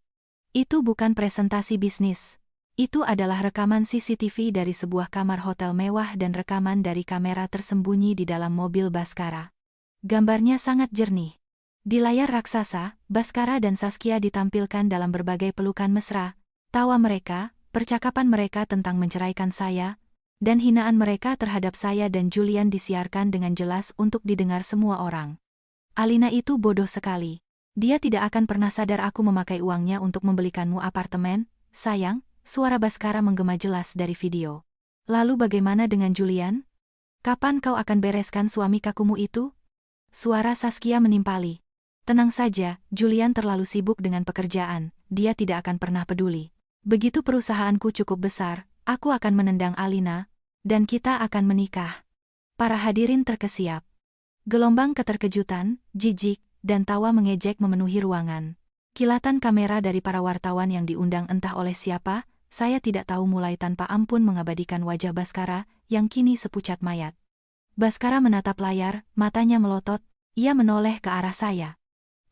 Speaker 1: Itu bukan presentasi bisnis. Itu adalah rekaman CCTV dari sebuah kamar hotel mewah dan rekaman dari kamera tersembunyi di dalam mobil Baskara. Gambarnya sangat jernih. Di layar raksasa, Baskara dan Saskia ditampilkan dalam berbagai pelukan mesra, tawa mereka, percakapan mereka tentang menceraikan saya, dan hinaan mereka terhadap saya dan Julian disiarkan dengan jelas untuk didengar semua orang. Alina itu bodoh sekali. Dia tidak akan pernah sadar aku memakai uangnya untuk membelikanmu apartemen, sayang, suara Baskara menggema jelas dari video. Lalu bagaimana dengan Julian? Kapan kau akan bereskan suami kakumu itu? Suara Saskia menimpali. Tenang saja, Julian terlalu sibuk dengan pekerjaan, dia tidak akan pernah peduli. Begitu perusahaanku cukup besar, aku akan menendang Alina, dan kita akan menikah. Para hadirin terkesiap. Gelombang keterkejutan, jijik, dan tawa mengejek memenuhi ruangan. Kilatan kamera dari para wartawan yang diundang entah oleh siapa, saya tidak tahu mulai tanpa ampun mengabadikan wajah Baskara, yang kini sepucat mayat. Baskara menatap layar, matanya melotot, ia menoleh ke arah saya.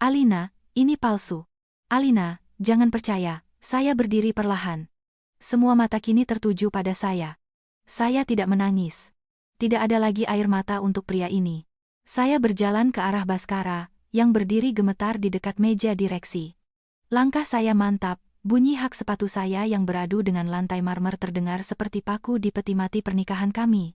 Speaker 1: Alina, ini palsu. Alina, jangan percaya, saya berdiri perlahan. Semua mata kini tertuju pada saya. Saya tidak menangis. Tidak ada lagi air mata untuk pria ini. Saya berjalan ke arah Baskara, yang berdiri gemetar di dekat meja direksi. Langkah saya mantap, bunyi hak sepatu saya yang beradu dengan lantai marmer terdengar seperti paku di peti mati pernikahan kami.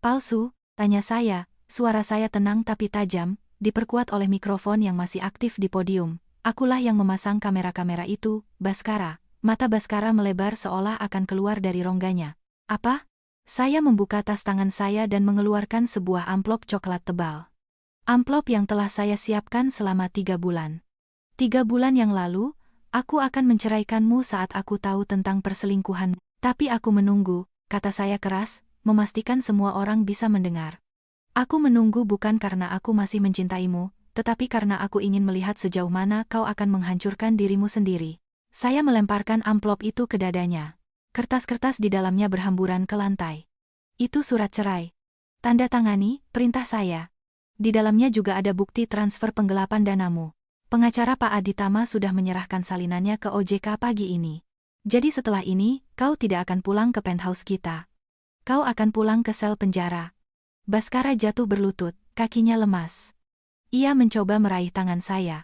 Speaker 1: Palsu, tanya saya, suara saya tenang tapi tajam, diperkuat oleh mikrofon yang masih aktif di podium. Akulah yang memasang kamera-kamera itu, Baskara. Mata Baskara melebar seolah akan keluar dari rongganya. Apa? Saya membuka tas tangan saya dan mengeluarkan sebuah amplop coklat tebal. Amplop yang telah saya siapkan selama 3 bulan. 3 bulan yang lalu, aku akan menceraikanmu saat aku tahu tentang perselingkuhan. Tapi aku menunggu, kata saya keras, memastikan semua orang bisa mendengar. Aku menunggu bukan karena aku masih mencintaimu, tetapi karena aku ingin melihat sejauh mana kau akan menghancurkan dirimu sendiri. Saya melemparkan amplop itu ke dadanya. Kertas-kertas di dalamnya berhamburan ke lantai. Itu surat cerai. Tanda tangani, perintah saya. Di dalamnya juga ada bukti transfer penggelapan danamu. Pengacara Pak Adhitama sudah menyerahkan salinannya ke OJK pagi ini. Jadi setelah ini, kau tidak akan pulang ke penthouse kita. Kau akan pulang ke sel penjara. Baskara jatuh berlutut, kakinya lemas. Ia mencoba meraih tangan saya.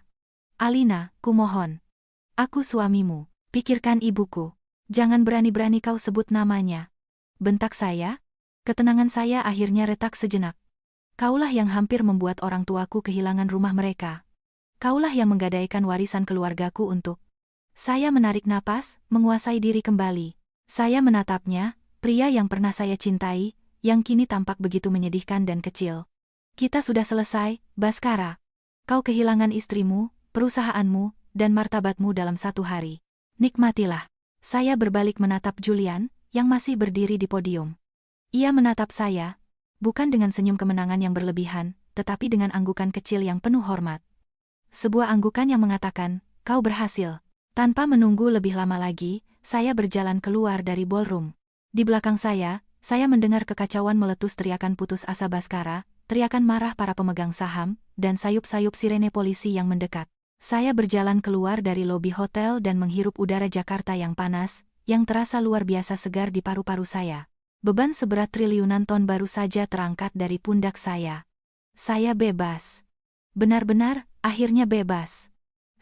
Speaker 1: Alina, kumohon. Aku suamimu, pikirkan ibuku. Jangan berani-berani kau sebut namanya. Bentak saya. Ketenangan saya akhirnya retak sejenak. Kaulah yang hampir membuat orang tuaku kehilangan rumah mereka. Kaulah yang menggadaikan warisan keluargaku untuk. Saya menarik napas, menguasai diri kembali. Saya menatapnya, pria yang pernah saya cintai, yang kini tampak begitu menyedihkan dan kecil. Kita sudah selesai, Baskara. Kau kehilangan istrimu, perusahaanmu, dan martabatmu dalam 1 hari. Nikmatilah. Saya berbalik menatap Julian, yang masih berdiri di podium. Ia menatap saya, bukan dengan senyum kemenangan yang berlebihan, tetapi dengan anggukan kecil yang penuh hormat. Sebuah anggukan yang mengatakan, kau berhasil. Tanpa menunggu lebih lama lagi, saya berjalan keluar dari ballroom. Di belakang saya mendengar kekacauan meletus, teriakan putus asa Baskara, teriakan marah para pemegang saham, dan sayup-sayup sirene polisi yang mendekat. Saya berjalan keluar dari lobi hotel dan menghirup udara Jakarta yang panas, yang terasa luar biasa segar di paru-paru saya. Beban seberat triliunan ton baru saja terangkat dari pundak saya. Saya bebas. Benar-benar, akhirnya bebas.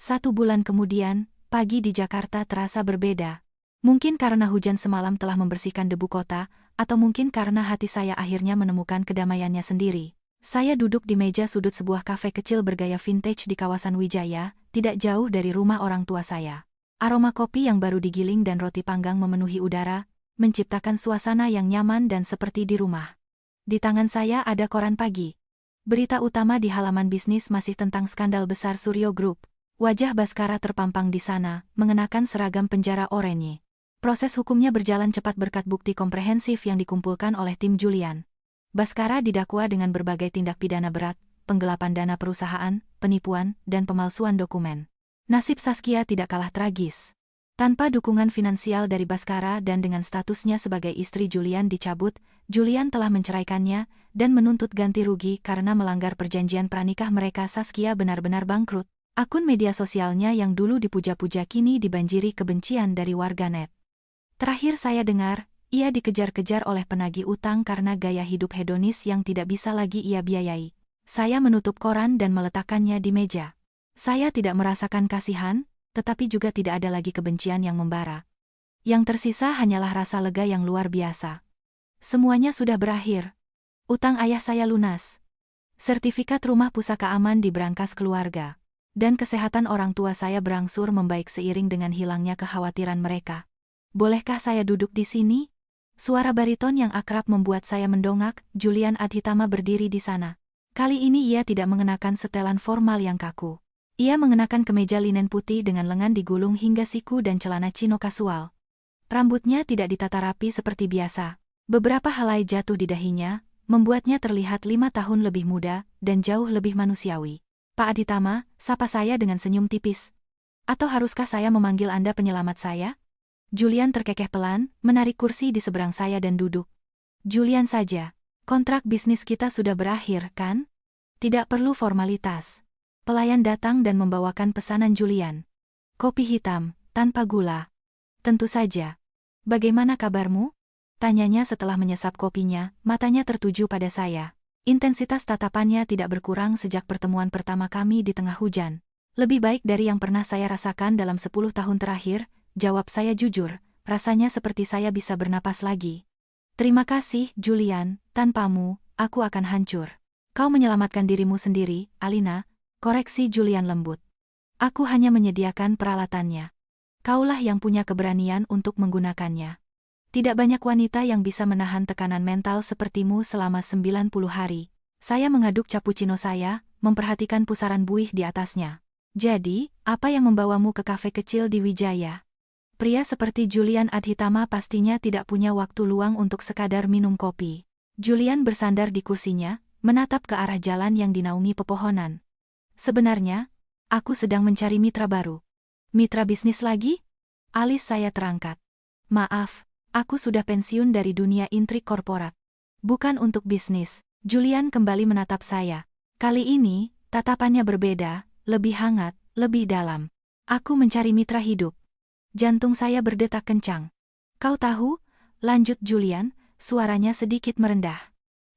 Speaker 1: 1 bulan kemudian, pagi di Jakarta terasa berbeda. Mungkin karena hujan semalam telah membersihkan debu kota, atau mungkin karena hati saya akhirnya menemukan kedamaiannya sendiri. Saya duduk di meja sudut sebuah kafe kecil bergaya vintage di kawasan Wijaya, tidak jauh dari rumah orang tua saya. Aroma kopi yang baru digiling dan roti panggang memenuhi udara, menciptakan suasana yang nyaman dan seperti di rumah. Di tangan saya ada koran pagi. Berita utama di halaman bisnis masih tentang skandal besar Suryo Group. Wajah Baskara terpampang di sana, mengenakan seragam penjara oranye. Proses hukumnya berjalan cepat berkat bukti komprehensif yang dikumpulkan oleh tim Julian. Baskara didakwa dengan berbagai tindak pidana berat, penggelapan dana perusahaan, penipuan, dan pemalsuan dokumen. Nasib Saskia tidak kalah tragis. Tanpa dukungan finansial dari Baskara dan dengan statusnya sebagai istri Julian dicabut, Julian telah menceraikannya dan menuntut ganti rugi karena melanggar perjanjian pranikah mereka. Saskia benar-benar bangkrut. Akun media sosialnya yang dulu dipuja-puja kini dibanjiri kebencian dari warganet. Terakhir saya dengar, ia dikejar-kejar oleh penagih utang karena gaya hidup hedonis yang tidak bisa lagi ia biayai. Saya menutup koran dan meletakkannya di meja. Saya tidak merasakan kasihan, tetapi juga tidak ada lagi kebencian yang membara. Yang tersisa hanyalah rasa lega yang luar biasa. Semuanya sudah berakhir. Utang ayah saya lunas. Sertifikat rumah pusaka aman di brankas keluarga. Dan kesehatan orang tua saya berangsur membaik seiring dengan hilangnya kekhawatiran mereka. Bolehkah saya duduk di sini? Suara bariton yang akrab membuat saya mendongak. Julian Adhitama berdiri di sana. Kali ini ia tidak mengenakan setelan formal yang kaku. Ia mengenakan kemeja linen putih dengan lengan digulung hingga siku dan celana chino kasual. Rambutnya tidak ditata rapi seperti biasa. Beberapa helai jatuh di dahinya, membuatnya terlihat 5 tahun lebih muda dan jauh lebih manusiawi. Pak Adhitama, sapa saya dengan senyum tipis. Atau haruskah saya memanggil Anda penyelamat saya? Julian terkekeh pelan, menarik kursi di seberang saya dan duduk. Julian saja. Kontrak bisnis kita sudah berakhir, kan? Tidak perlu formalitas. Pelayan datang dan membawakan pesanan Julian. Kopi hitam, tanpa gula. Tentu saja. Bagaimana kabarmu? Tanyanya setelah menyesap kopinya, matanya tertuju pada saya. Intensitas tatapannya tidak berkurang sejak pertemuan pertama kami di tengah hujan. Lebih baik dari yang pernah saya rasakan dalam 10 tahun terakhir, jawab saya jujur, rasanya seperti saya bisa bernapas lagi. Terima kasih, Julian, tanpamu, aku akan hancur. Kau menyelamatkan dirimu sendiri, Alina, koreksi Julian lembut. Aku hanya menyediakan peralatannya. Kaulah yang punya keberanian untuk menggunakannya. Tidak banyak wanita yang bisa menahan tekanan mental sepertimu selama 90 hari. Saya mengaduk cappuccino saya, memperhatikan pusaran buih di atasnya. Jadi, apa yang membawamu ke kafe kecil di Wijaya? Pria seperti Julian Adhitama pastinya tidak punya waktu luang untuk sekadar minum kopi. Julian bersandar di kursinya, menatap ke arah jalan yang dinaungi pepohonan. Sebenarnya, aku sedang mencari mitra baru. Mitra bisnis lagi? Alis saya terangkat. Maaf. Aku sudah pensiun dari dunia intrik korporat. Bukan untuk bisnis. Julian kembali menatap saya. Kali ini, tatapannya berbeda, lebih hangat, lebih dalam. Aku mencari mitra hidup. Jantung saya berdetak kencang. Kau tahu? Lanjut Julian, suaranya sedikit merendah.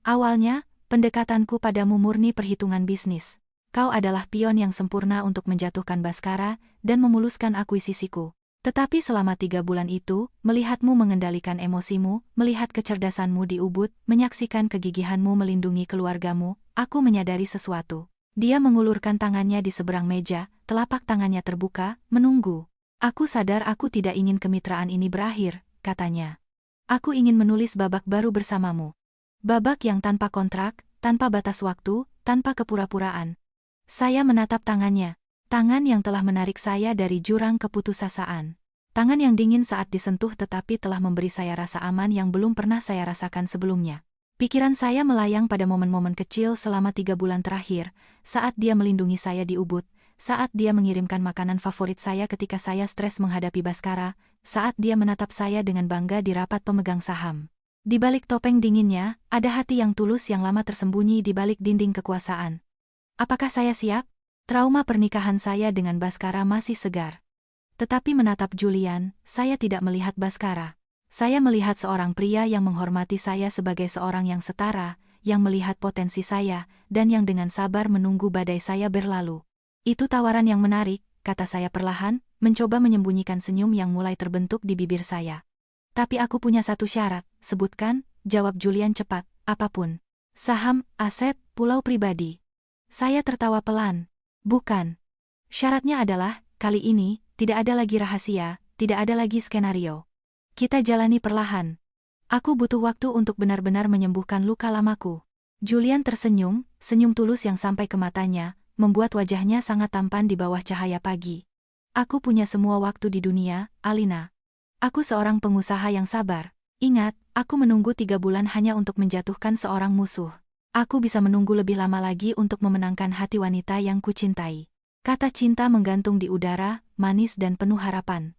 Speaker 1: Awalnya, pendekatanku padamu murni perhitungan bisnis. Kau adalah pion yang sempurna untuk menjatuhkan Baskara dan memuluskan akuisisiku. Tetapi selama 3 bulan itu, melihatmu mengendalikan emosimu, melihat kecerdasanmu di Ubud, menyaksikan kegigihanmu melindungi keluargamu, aku menyadari sesuatu. Dia mengulurkan tangannya di seberang meja, telapak tangannya terbuka, menunggu. Aku sadar aku tidak ingin kemitraan ini berakhir, katanya. Aku ingin menulis babak baru bersamamu. Babak yang tanpa kontrak, tanpa batas waktu, tanpa kepura-puraan. Saya menatap tangannya. Tangan yang telah menarik saya dari jurang keputusasaan. Tangan yang dingin saat disentuh tetapi telah memberi saya rasa aman yang belum pernah saya rasakan sebelumnya. Pikiran saya melayang pada momen-momen kecil selama 3 bulan terakhir, saat dia melindungi saya di Ubud, saat dia mengirimkan makanan favorit saya ketika saya stres menghadapi Baskara, saat dia menatap saya dengan bangga di rapat pemegang saham. Di balik topeng dinginnya, ada hati yang tulus yang lama tersembunyi di balik dinding kekuasaan. Apakah saya siap? Trauma pernikahan saya dengan Baskara masih segar. Tetapi menatap Julian, saya tidak melihat Baskara. Saya melihat seorang pria yang menghormati saya sebagai seorang yang setara, yang melihat potensi saya, dan yang dengan sabar menunggu badai saya berlalu. Itu tawaran yang menarik, kata saya perlahan, mencoba menyembunyikan senyum yang mulai terbentuk di bibir saya. Tapi aku punya satu syarat, sebutkan, jawab Julian cepat, apapun. Saham, aset, pulau pribadi. Saya tertawa pelan. Bukan. Syaratnya adalah, kali ini, tidak ada lagi rahasia, tidak ada lagi skenario. Kita jalani perlahan. Aku butuh waktu untuk benar-benar menyembuhkan luka lamaku. Julian tersenyum, senyum tulus yang sampai ke matanya, membuat wajahnya sangat tampan di bawah cahaya pagi. Aku punya semua waktu di dunia, Alina. Aku seorang pengusaha yang sabar. Ingat, aku menunggu 3 bulan hanya untuk menjatuhkan seorang musuh. Aku bisa menunggu lebih lama lagi untuk memenangkan hati wanita yang kucintai. Kata cinta menggantung di udara, manis dan penuh harapan.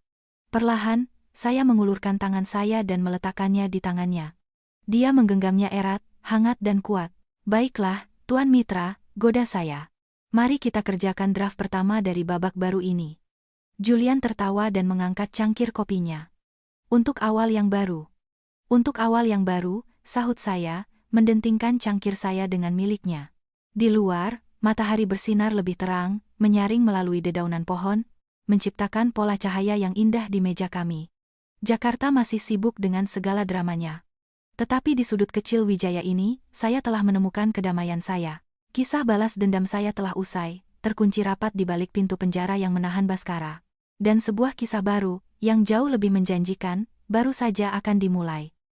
Speaker 1: Perlahan, saya mengulurkan tangan saya dan meletakkannya di tangannya. Dia menggenggamnya erat, hangat dan kuat. Baiklah, Tuan Mitra, goda saya. Mari kita kerjakan draft pertama dari babak baru ini. Julian tertawa dan mengangkat cangkir kopinya. Untuk awal yang baru. Untuk awal yang baru, sahut saya, mendentingkan cangkir saya dengan miliknya. Di luar, matahari bersinar lebih terang, menyaring melalui dedaunan pohon, menciptakan pola cahaya yang indah di meja kami. Jakarta masih sibuk dengan segala dramanya. Tetapi di sudut kecil Wijaya ini, saya telah menemukan kedamaian saya. Kisah balas dendam saya telah usai, terkunci rapat di balik pintu penjara yang menahan Baskara. Dan sebuah kisah baru, yang jauh lebih menjanjikan, baru saja akan dimulai.